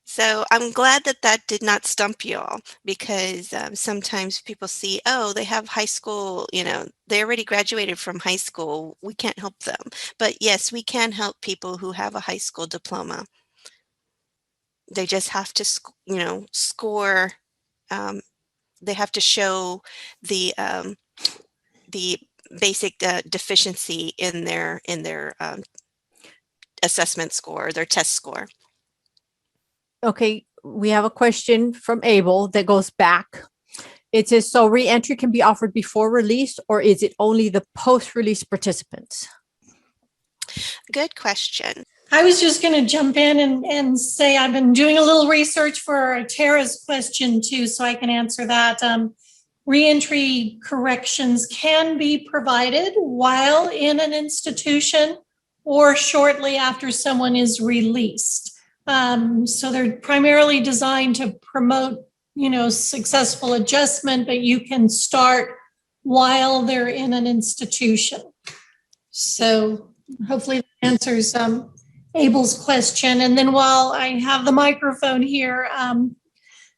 So I'm glad that did not stump you all, because sometimes people see, oh, they have high school, they already graduated from high school. We can't help them. But yes, we can help people who have a high school diploma. They just have to, score. They have to show the basic deficiency in their assessment score, their test score. Okay, we have a question from Abel that goes back. It says, so reentry can be offered before release, or is it only the post-release participants? Good question. I was just going to jump in and say I've been doing a little research for Tara's question too, so I can answer that. Reentry corrections can be provided while in an institution or shortly after someone is released. So they're primarily designed to promote, successful adjustment, but you can start while they're in an institution. So hopefully that answers Abel's question. And then while I have the microphone here,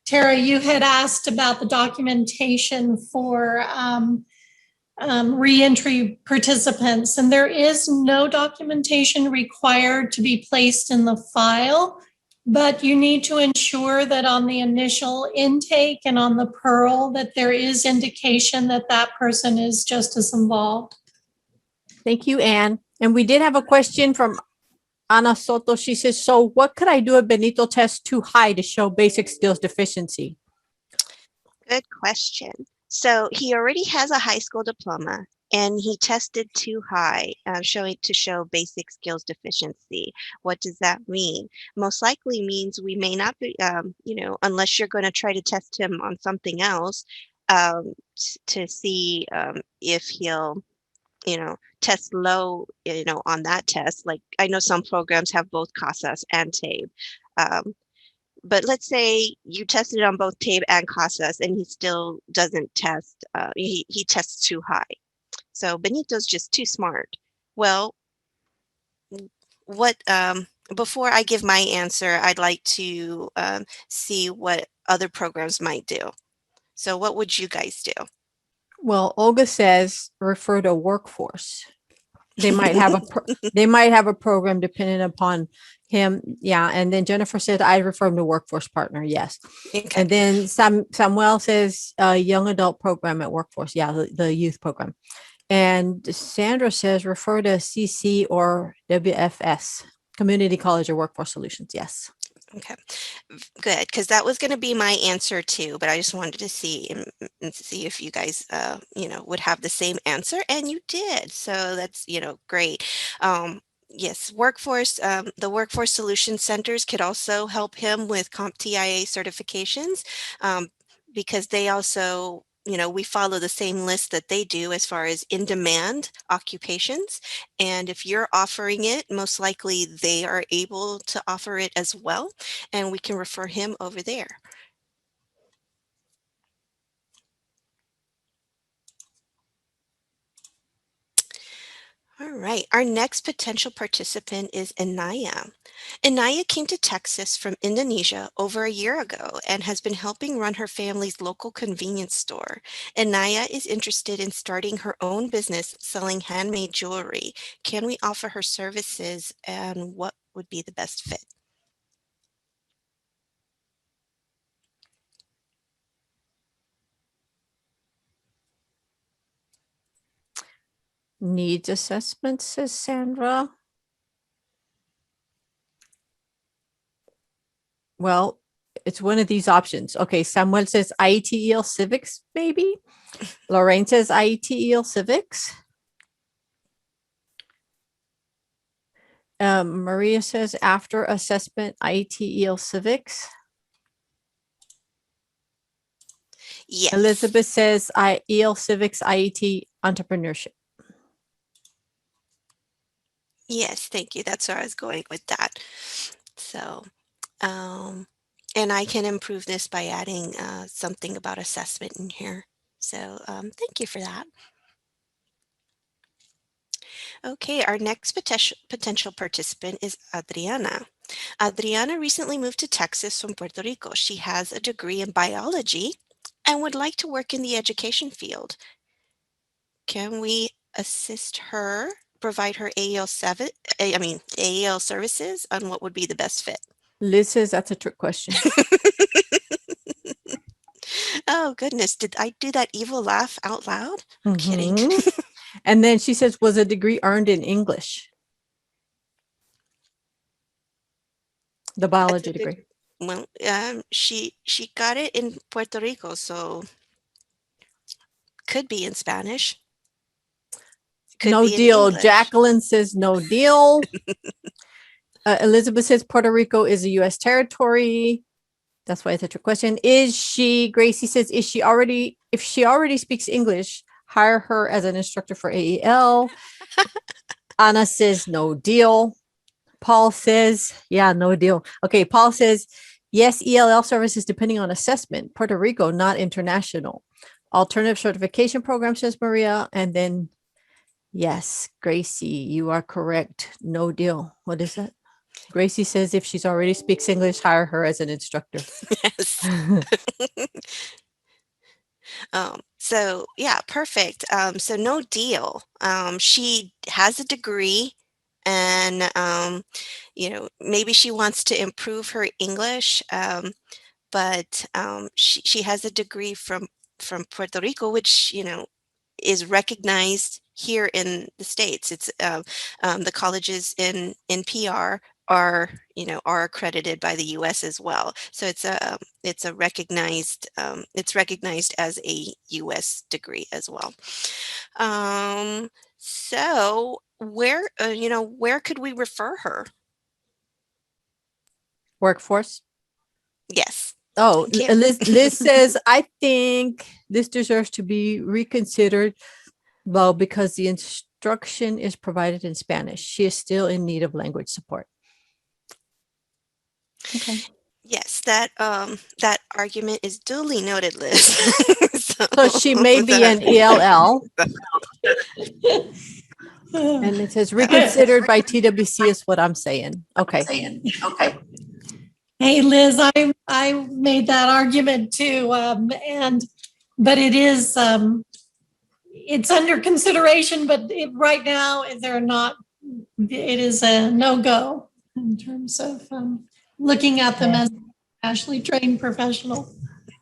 Tara, you had asked about the documentation for reentry participants, and there is no documentation required to be placed in the file, but you need to ensure that on the initial intake and on the PEARL that there is indication that that person is just as involved. Thank you, Anne. And we did have a question from Ana Soto. She says, so what could I do if Benito tests too high to show basic skills deficiency? Good question. So he already has a high school diploma, and he tested too high, to show basic skills deficiency. What does that mean? Most likely means we may not be, unless you're going to try to test him on something else to see if he'll, test low, on that test. Like, I know some programs have both CASAS and TABE. But let's say you tested on both TABE and CASAS and he still doesn't test, he tests too high. So Benito's just too smart. Well, before I give my answer, I'd like to see what other programs might do. So what would you guys do? Well, Olga says refer to workforce. They might have they might have a program dependent upon him. Yeah. And then Jennifer said, I refer him to workforce partner. Yes. Okay. And then Samuel says young adult program at workforce. Yeah. The youth program. And Sandra says refer to CC or WFS, Community College or Workforce Solutions. Yes. Okay, good, because that was going to be my answer too, but I just wanted to see and see if you guys, would have the same answer, and you did. So that's, great. Yes, the Workforce Solution Centers could also help him with CompTIA certifications, because they also, we follow the same list that they do as far as in-demand occupations. And if you're offering it, most likely they are able to offer it as well, and we can refer him over there. All right, our next potential participant is Inaya. Inaya came to Texas from Indonesia over a year ago and has been helping run her family's local convenience store. Inaya is interested in starting her own business selling handmade jewelry. Can we offer her services, and what would be the best fit? Needs assessment, says Sandra. Well, it's one of these options. Okay, Samuel says IETEL Civics, maybe. Lorraine says IETEL Civics. Maria says after assessment, IETEL Civics. Yes. Elizabeth says EL Civics, IET Entrepreneurship. Yes, thank you. That's where I was going with that. So, and I can improve this by adding something about assessment in here. So thank you for that. Okay, our next potential participant is Adriana. Adriana recently moved to Texas from Puerto Rico. She has a degree in biology and would like to work in the education field. Can we assist her, provide her AEL services on what would be the best fit? Liz says that's a trick question. Oh goodness, did I do that evil laugh out loud? I'm kidding. And then she says, was a degree earned in English? The biology degree. Well, she got it in Puerto Rico, so could be in Spanish. Could No be in deal. English. Jacqueline says no deal. Elizabeth says Puerto Rico is a U.S. territory. That's why it's a trick question. Gracie says, if she already speaks English, hire her as an instructor for AEL. Anna says no deal. Paul says, yeah, no deal. Okay, Paul says, yes, ELL services depending on assessment. Puerto Rico, not international. Alternative certification program, says Maria. And then, yes, Gracie, you are correct. No deal. What is that? Gracie says if she's already speaks English, hire her as an instructor. Yes. So yeah, perfect. So no deal. She has a degree, and maybe she wants to improve her English, but she has a degree from Puerto Rico, which is recognized here in the States. It's the colleges in PR are accredited by the U.S. as well. So it's recognized as a U.S. degree as well. So where could we refer her? Workforce. Yes. Oh, Liz says, I think this deserves to be reconsidered. Well, because the instruction is provided in Spanish. She is still in need of language support. Okay. Yes, that argument is duly noted, Liz. So she may be an ELL. And it says reconsidered by TWC is what I'm saying. Okay. Hey, Liz, I made that argument too. But it is, it's under consideration, but right now they're not, it is a no-go in terms of looking at them as nationally trained professional.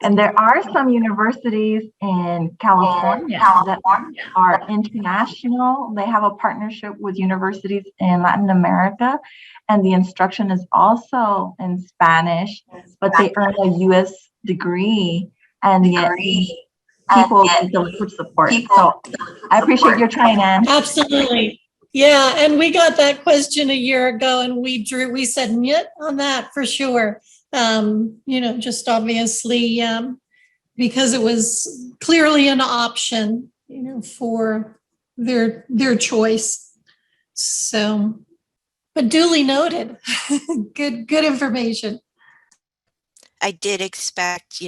And there are some universities in California that are international. They have a partnership with universities in Latin America, and the instruction is also in Spanish, but they earn a U.S. degree, and yet people get the language support. So I appreciate your trying, Anne. Absolutely. Yeah, and we got that question a year ago, and we said "nyet" on that for sure. Just obviously because it was clearly an option, for their choice. So, but duly noted. Good information. I did expect,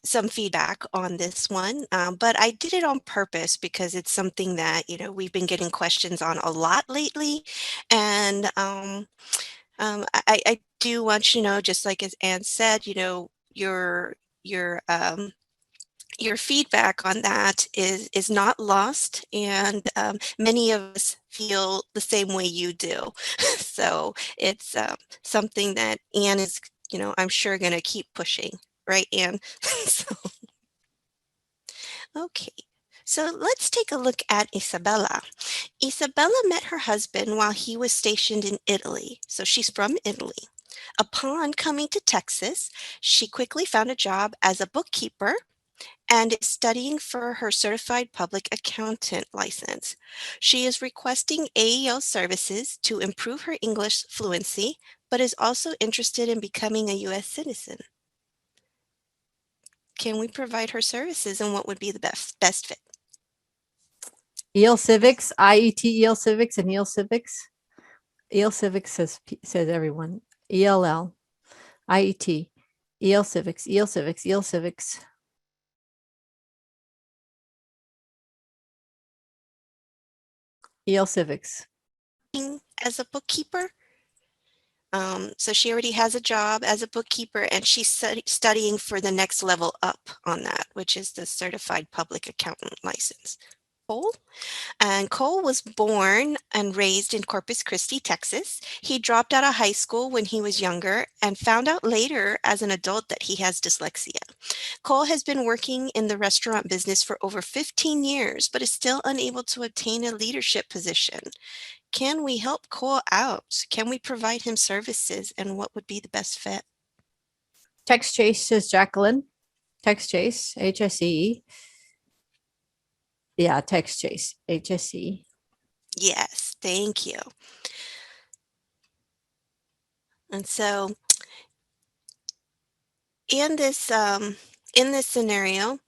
some feedback on this one, but I did it on purpose because it's something that, we've been getting questions on a lot lately. And I do want you to know, just like as Anne said, your your feedback on that is not lost, and many of us feel the same way you do. So it's something that Anne is, I'm sure going to keep pushing, right, Anne? So, okay. So let's take a look at Isabella. Isabella met her husband while he was stationed in Italy. So she's from Italy. Upon coming to Texas, she quickly found a job as a bookkeeper and is studying for her certified public accountant license. She is requesting AEL services to improve her English fluency, but is also interested in becoming a U.S. citizen. Can we provide her services, and what would be the best fit? EL Civics, IET EL Civics, and EL Civics. EL Civics says everyone. ELL, IET, EL Civics, EL Civics, EL Civics. EL Civics. As a bookkeeper. So she already has a job as a bookkeeper, and she's studying for the next level up on that, which is the certified public accountant license. Cole was born and raised in Corpus Christi, Texas. He dropped out of high school when he was younger and found out later as an adult that he has dyslexia. Cole has been working in the restaurant business for over 15 years, but is still unable to obtain a leadership position. Can we help Cole out? Can we provide him services, and what would be the best fit? Tex Chase says Jacqueline. Tex Chase, HSE. Yeah, Tex Chase, HSE. Yes, thank you. And so in this scenario,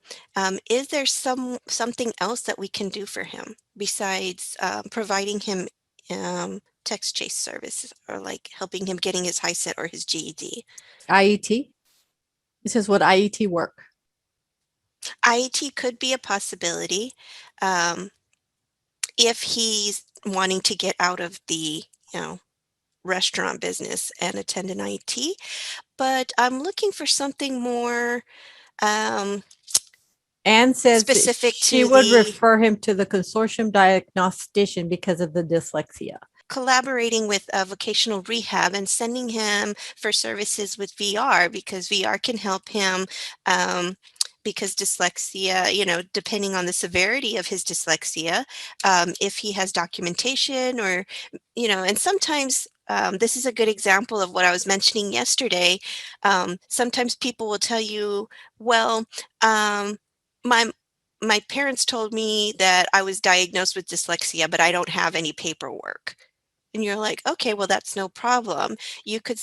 is there something else that we can do for him besides providing him text chase service, or like helping him getting his HiSET or his GED? IET. This is what IET work. IET could be a possibility if he's wanting to get out of the restaurant business and attend an IET. But I'm looking for something more Anne says specific she to would the refer him to the consortium diagnostician because of the dyslexia. collaborating with vocational rehab and sending him for services with VR, because VR can help him because dyslexia, depending on the severity of his dyslexia, if he has documentation or, and sometimes this is a good example of what I was mentioning yesterday. Sometimes people will tell you, well, my parents told me that I was diagnosed with dyslexia, but I don't have any paperwork. And you're like, okay, well, that's no problem. You could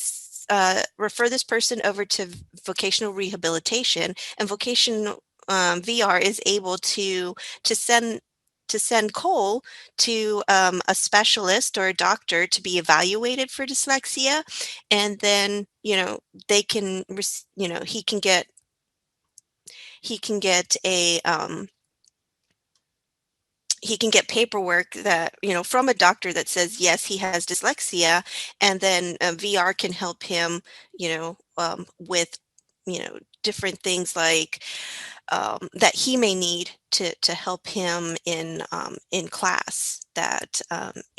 refer this person over to vocational rehabilitation, and vocational VR is able to send Cole to a specialist or a doctor to be evaluated for dyslexia, and then they can he can get a he can get paperwork that, from a doctor that says, yes, he has dyslexia, and then VR can help him, with, different things like that he may need to help him in class that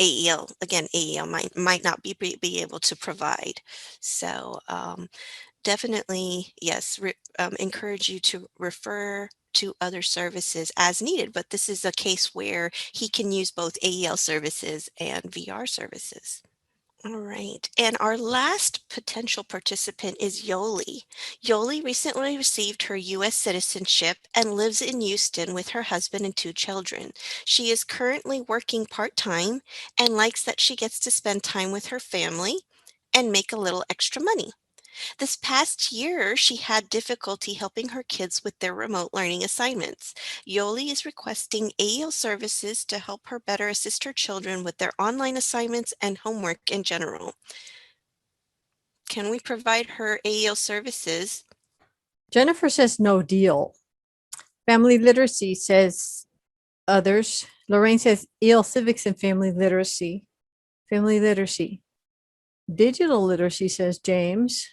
AEL, again, AEL might not be able to provide. So definitely, yes, encourage you to refer to other services as needed, but this is a case where he can use both AEL services and VR services. All right, and our last potential participant is Yoli. Yoli recently received her U.S. citizenship and lives in Houston with her husband and 2 children. She is currently working part-time and likes that she gets to spend time with her family and make a little extra money. This past year, she had difficulty helping her kids with their remote learning assignments. Yoli is requesting AEL services to help her better assist her children with their online assignments and homework in general. Can we provide her AEL services? Jennifer says no deal. Family literacy says others. Lorraine says EL civics and family literacy. Family literacy. Digital literacy, says James.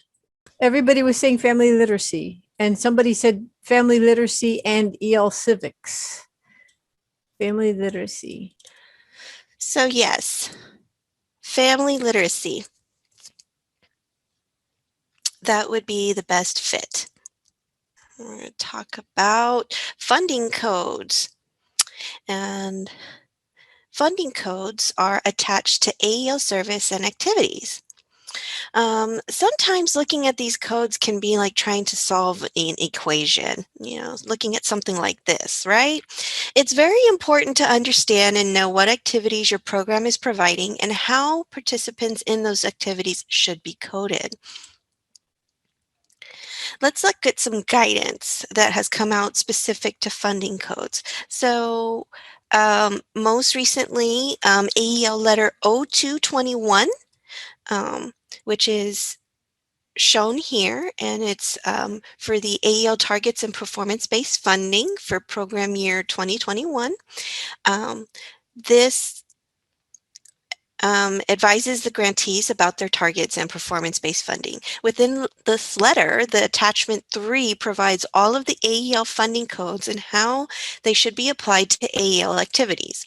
Everybody was saying family literacy, and somebody said family literacy and EL civics. Family literacy. So yes, family literacy. That would be the best fit. We're going to talk about funding codes. And funding codes are attached to AEL service and activities. Sometimes looking at these codes can be like trying to solve an equation, looking at something like this, right? It's very important to understand and know what activities your program is providing and how participants in those activities should be coded. Let's look at some guidance that has come out specific to funding codes. So most recently, AEL letter 0221, which is shown here, and it's for the AEL targets and performance-based funding for program year 2021. This advises the grantees about their targets and performance-based funding. Within this letter, the attachment 3 provides all of the AEL funding codes and how they should be applied to AEL activities.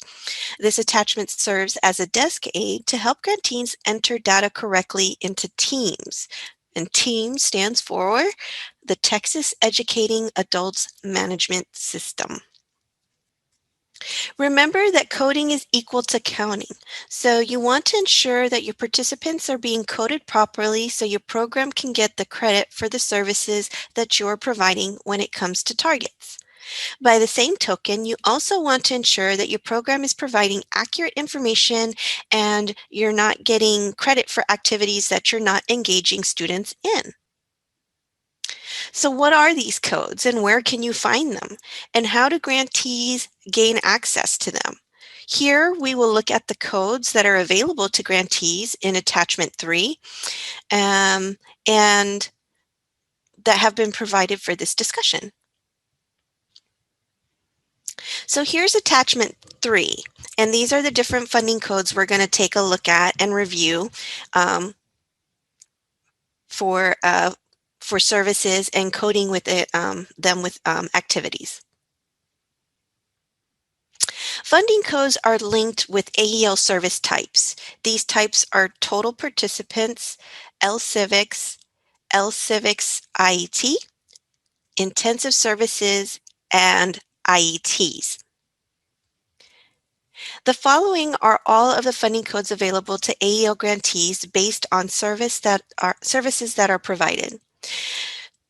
This attachment serves as a desk aid to help grantees enter data correctly into TEAMS. And TEAMS stands for the Texas Educating Adults Management System. Remember that coding is equal to counting. So you want to ensure that your participants are being coded properly so your program can get the credit for the services that you're providing when it comes to targets. By the same token, you also want to ensure that your program is providing accurate information and you're not getting credit for activities that you're not engaging students in. So what are these codes and where can you find them? And how do grantees gain access to them? Here we will look at the codes that are available to grantees in attachment 3 and that have been provided for this discussion. So here's attachment 3, and these are the different funding codes we're going to take a look at and review for services and coding with them with activities. Funding codes are linked with AEL service types. These types are total participants, LCivics, LCivics IET, intensive services, and IETs. The following are all of the funding codes available to AEL grantees based on services that are provided.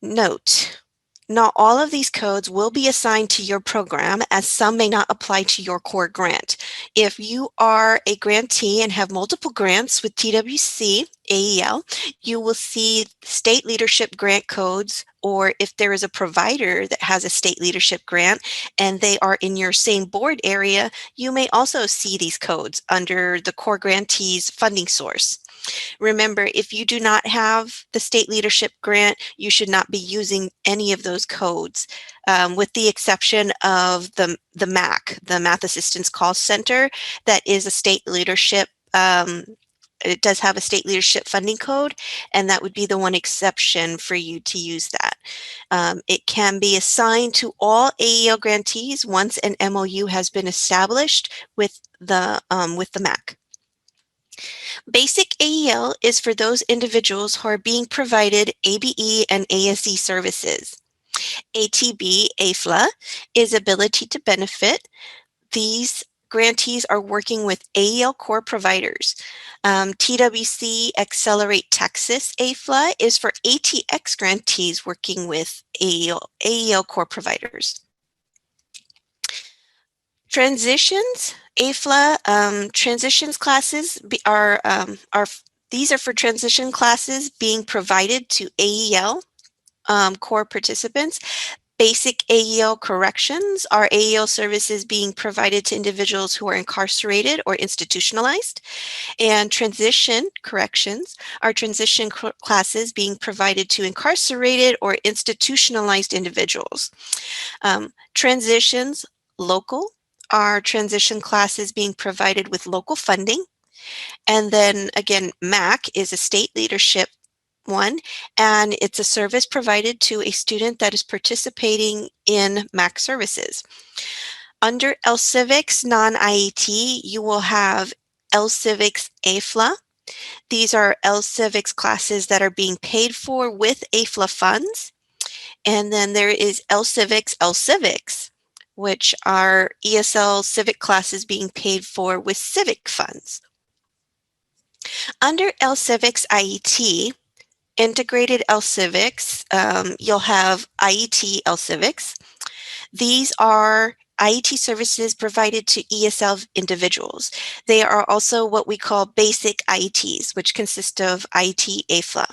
Note, not all of these codes will be assigned to your program, as some may not apply to your core grant. If you are a grantee and have multiple grants with TWC AEL, you will see state leadership grant codes, or if there is a provider that has a state leadership grant and they are in your same board area, you may also see these codes under the core grantee's funding source. Remember, if you do not have the state leadership grant, you should not be using any of those codes, with the exception of the MAC, the Math Assistance Call Center, that is a state leadership it does have a state leadership funding code, and that would be the one exception for you to use that. It can be assigned to all AEL grantees once an MOU has been established with the MAC. Basic AEL is for those individuals who are being provided ABE and ASE services. ATB, AFLA, is ability to benefit. These grantees are working with AEL core providers. TWC Accelerate Texas AFLA is for ATX grantees working with AEL core providers. Transitions, AFLA, transitions classes these are for transition classes being provided to AEL core participants. Basic AEL corrections are AEL services being provided to individuals who are incarcerated or institutionalized. And transition corrections are transition classes being provided to incarcerated or institutionalized individuals. Transitions local are transition classes being provided with local funding. And then again, MAC is a state leadership one, and it's a service provided to a student that is participating in MAC services. Under LCIVICS non-IET, you will have LCIVICS AFLA. These are LCIVICS classes that are being paid for with AFLA funds. And then there is LCIVICS, which are ESL civic classes being paid for with civic funds. Under LCIVICS IET, Integrated LCIVICS, you'll have IET LCIVICS. These are IET services provided to ESL individuals. They are also what we call basic IETs, which consist of IET AFLA.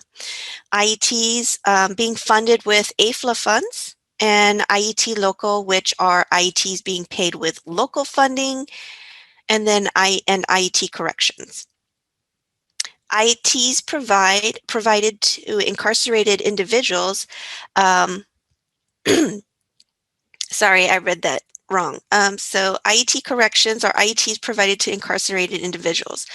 IETs being funded with AFLA funds, and IET local, which are IETs being paid with local funding, and then IET corrections. IETs provided to incarcerated individuals. Sorry, I read that wrong. So IET corrections are IETs provided to incarcerated individuals.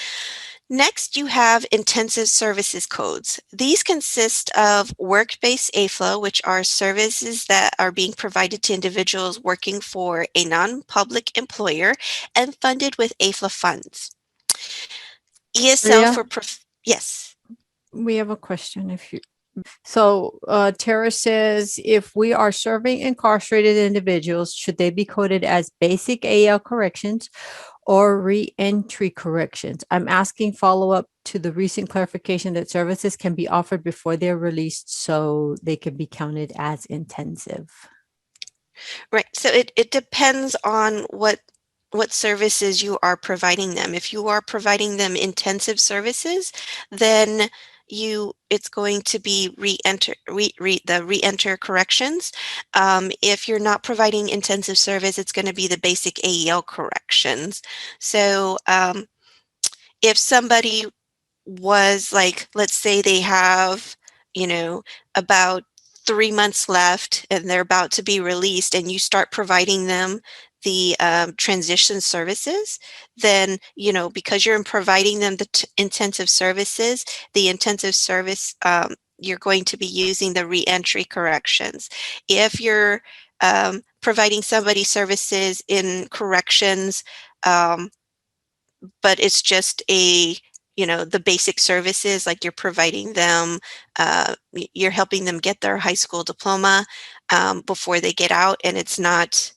Next, you have intensive services codes. These consist of work-based AFLA, which are services that are being provided to individuals working for a non-public employer and funded with AFLA funds. ESL for yes. We have a question. So Tara says, if we are serving incarcerated individuals, should they be coded as basic AL corrections or re-entry corrections? I'm asking follow-up to the recent clarification that services can be offered before they're released so they can be counted as intensive. Right. So it depends on what services you are providing them. If you are providing them intensive services, then it's going to be the re-enter corrections. If you're not providing intensive service, it's going to be the basic AEL corrections. So if somebody was like, let's say they have, about 3 months left and they're about to be released, and you start providing them the transition services, then, because you're providing them the intensive services, the intensive service, you're going to be using the re-entry corrections. If you're providing somebody services in corrections, but it's just the basic services, like you're providing them, you're helping them get their high school diploma before they get out, and it's not,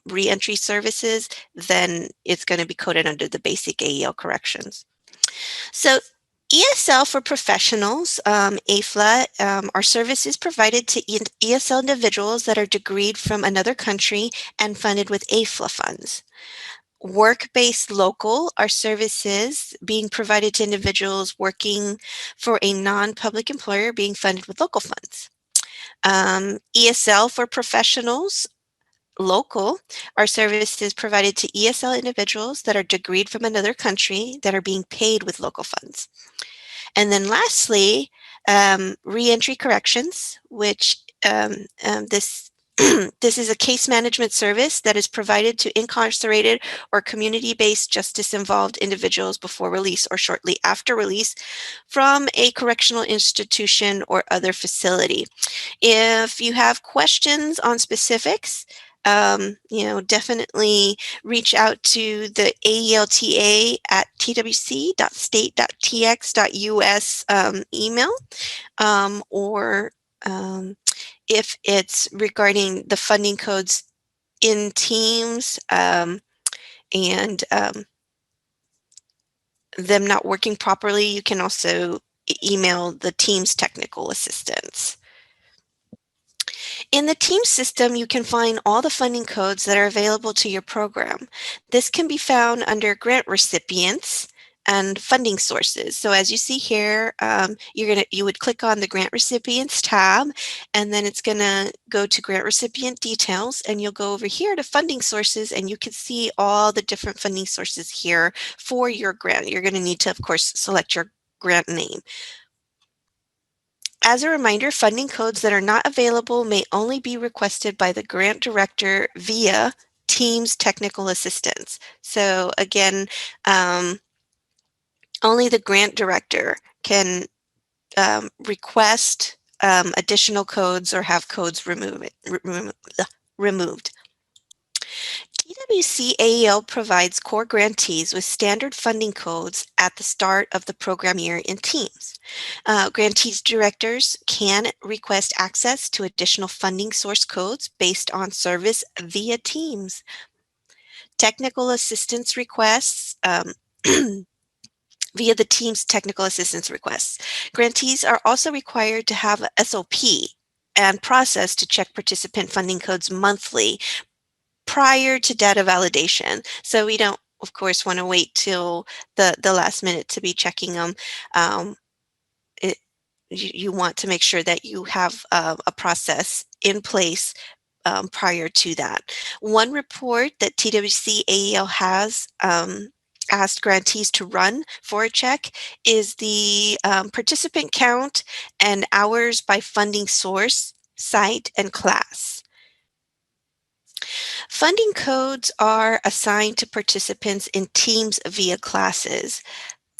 re-entry services, then it's going to be coded under the basic AEL corrections. So ESL for professionals, AFLA, are services provided to ESL individuals that are degreed from another country and funded with AFLA funds. Work-based local are services being provided to individuals working for a non-public employer being funded with local funds. ESL for professionals, local, are services provided to ESL individuals that are degreed from another country that are being paid with local funds. And then lastly, re-entry corrections, which this This is a case management service that is provided to incarcerated or community-based justice-involved individuals before release or shortly after release from a correctional institution or other facility. If you have questions on specifics, definitely reach out to the AELTA at twc.state.tx.us email, or if it's regarding the funding codes in Teams and them not working properly, you can also email the Teams technical assistance. In the Teams system, you can find all the funding codes that are available to your program. This can be found under grant recipients and funding sources. So as you see here, you would click on the grant recipients tab, and then it's gonna go to grant recipient details, and you'll go over here to funding sources, and you can see all the different funding sources here for your grant. You're gonna need to, of course, select your grant name. As a reminder, funding codes that are not available may only be requested by the grant director via Teams technical assistance. So again, only the grant director can request additional codes or have codes removed. TWC AEL provides core grantees with standard funding codes at the start of the program year in Teams. Grantees directors can request access to additional funding source codes based on service via Teams. Technical assistance requests via the Teams technical assistance requests. Grantees are also required to have a SOP and process to check participant funding codes monthly prior to data validation. So we don't, of course, want to wait till the last minute to be checking them. You want to make sure that you have a process in place prior to that. One report that TWC AEL has asked grantees to run for a check is the participant count and hours by funding source, site, and class. Funding codes are assigned to participants in Teams via classes.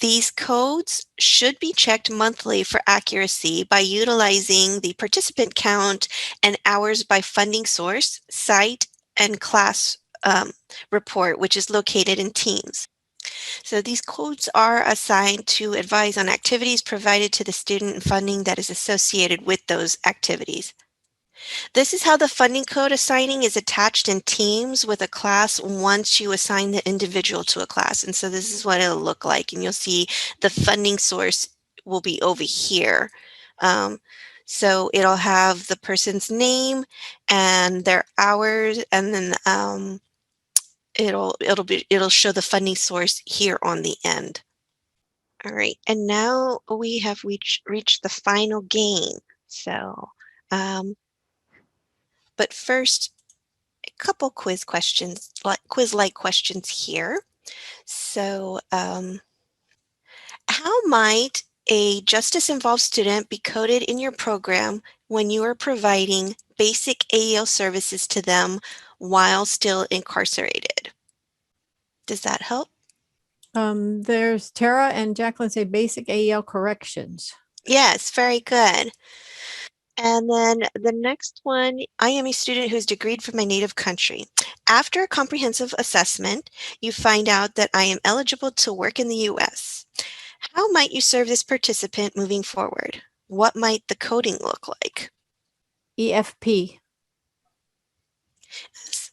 These codes should be checked monthly for accuracy by utilizing the participant count and hours by funding source, site, and class report, which is located in Teams. So these codes are assigned to advise on activities provided to the student and funding that is associated with those activities. This is how the funding code assigning is attached in Teams with a class once you assign the individual to a class. And so this is what it'll look like. And you'll see the funding source will be over here. So it'll have the person's name and their hours, and then it'll show the funding source here on the end. All right, and now we have reached the final game. So, but first, a couple quiz questions, quiz-like questions here. So, how might a justice-involved student be coded in your program when you are providing basic AEL services to them while still incarcerated? Does that help? There's Tara and Jacqueline say basic AEL corrections. Yes, very good. And then the next one, I am a student who's degreed from my native country. After a comprehensive assessment, you find out that I am eligible to work in the U.S. How might you serve this participant moving forward? What might the coding look like? EFP.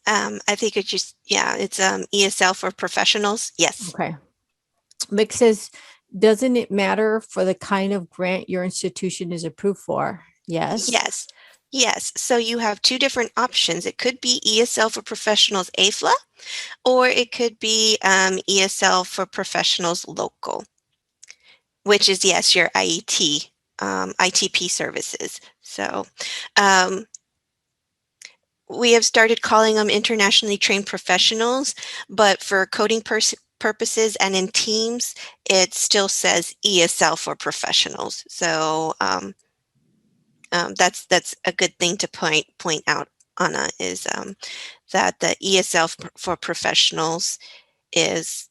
I think it's just, it's ESL for professionals. Yes. Okay. Mick says, doesn't it matter for the kind of grant your institution is approved for? Yes. Yes. Yes. So you have two different options. It could be ESL for professionals AFLA, or it could be ESL for professionals local, which is, yes, your IET, ITP services. So we have started calling them internationally trained professionals, but for coding purposes and in Teams, it still says ESL for professionals. So that's a good thing to point out Anna, is that the ESL for professionals is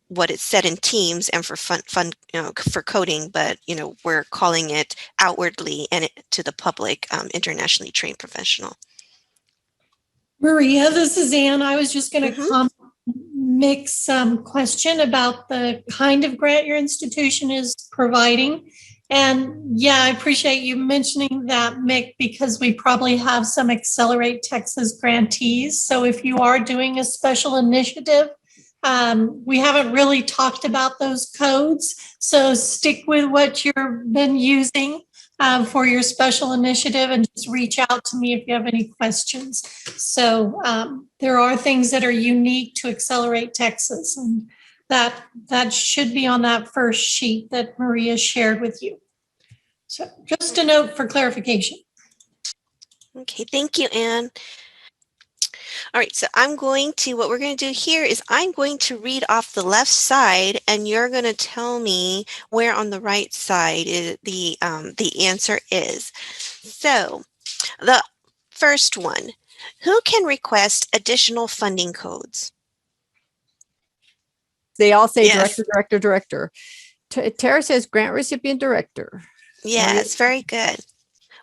what it's said in Teams and for fun, for coding, but we're calling it outwardly and to the public, internationally trained professional. Maria, this is Anne. I was just going to Mhm. mix some question about the kind of grant your institution is providing. And yeah, I appreciate you mentioning that, Mick, because we probably have some Accelerate Texas grantees. So if you are doing a special initiative, we haven't really talked about those codes. So stick with what you've been using for your special initiative and just reach out to me if you have any questions. So there are things that are unique to Accelerate Texas, and that should be on that first sheet that Maria shared with you. So just a note for clarification. Okay, thank you, Anne. All right, so what we're going to do here is I'm going to read off the left side, and you're going to tell me where on the right side the answer is. So the first one, who can request additional funding codes? They all say Yes. director. Tara says grant recipient director. Yes, very good.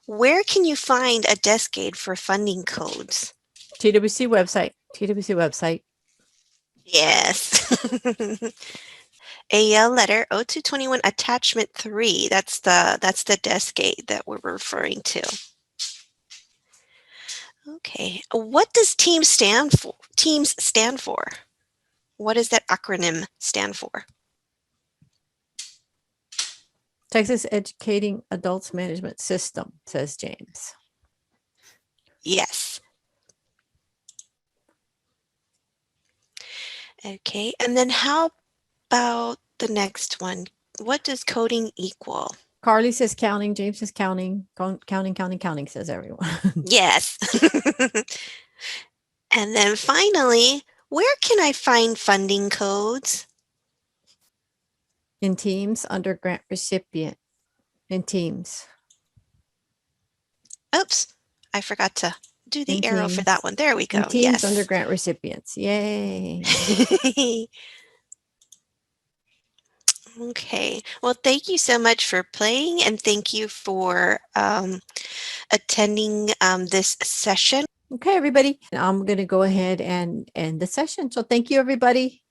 Where can you find a desk aid for funding codes? TWC website. Yes. AL letter 0221 attachment 3. That's the desk aid that we're referring to. Okay. What does TEAMS stand for? TEAMS stand for? What does that acronym stand for? Texas Educating Adults Management System, says James. Yes. Okay. And then how about the next one? What does coding equal? Carly says counting. James says counting. Counting, says everyone. Yes. And then finally, where can I find funding codes? In Teams, under grant recipient. In Teams. Oops, I forgot to do the In arrow for Teams. that one. There we go. In Teams, Yes. under grant recipients. Yay. Okay. Well, thank you so much for playing, and thank you for attending this session. Okay, everybody. I'm going to go ahead and end the session. So thank you, everybody.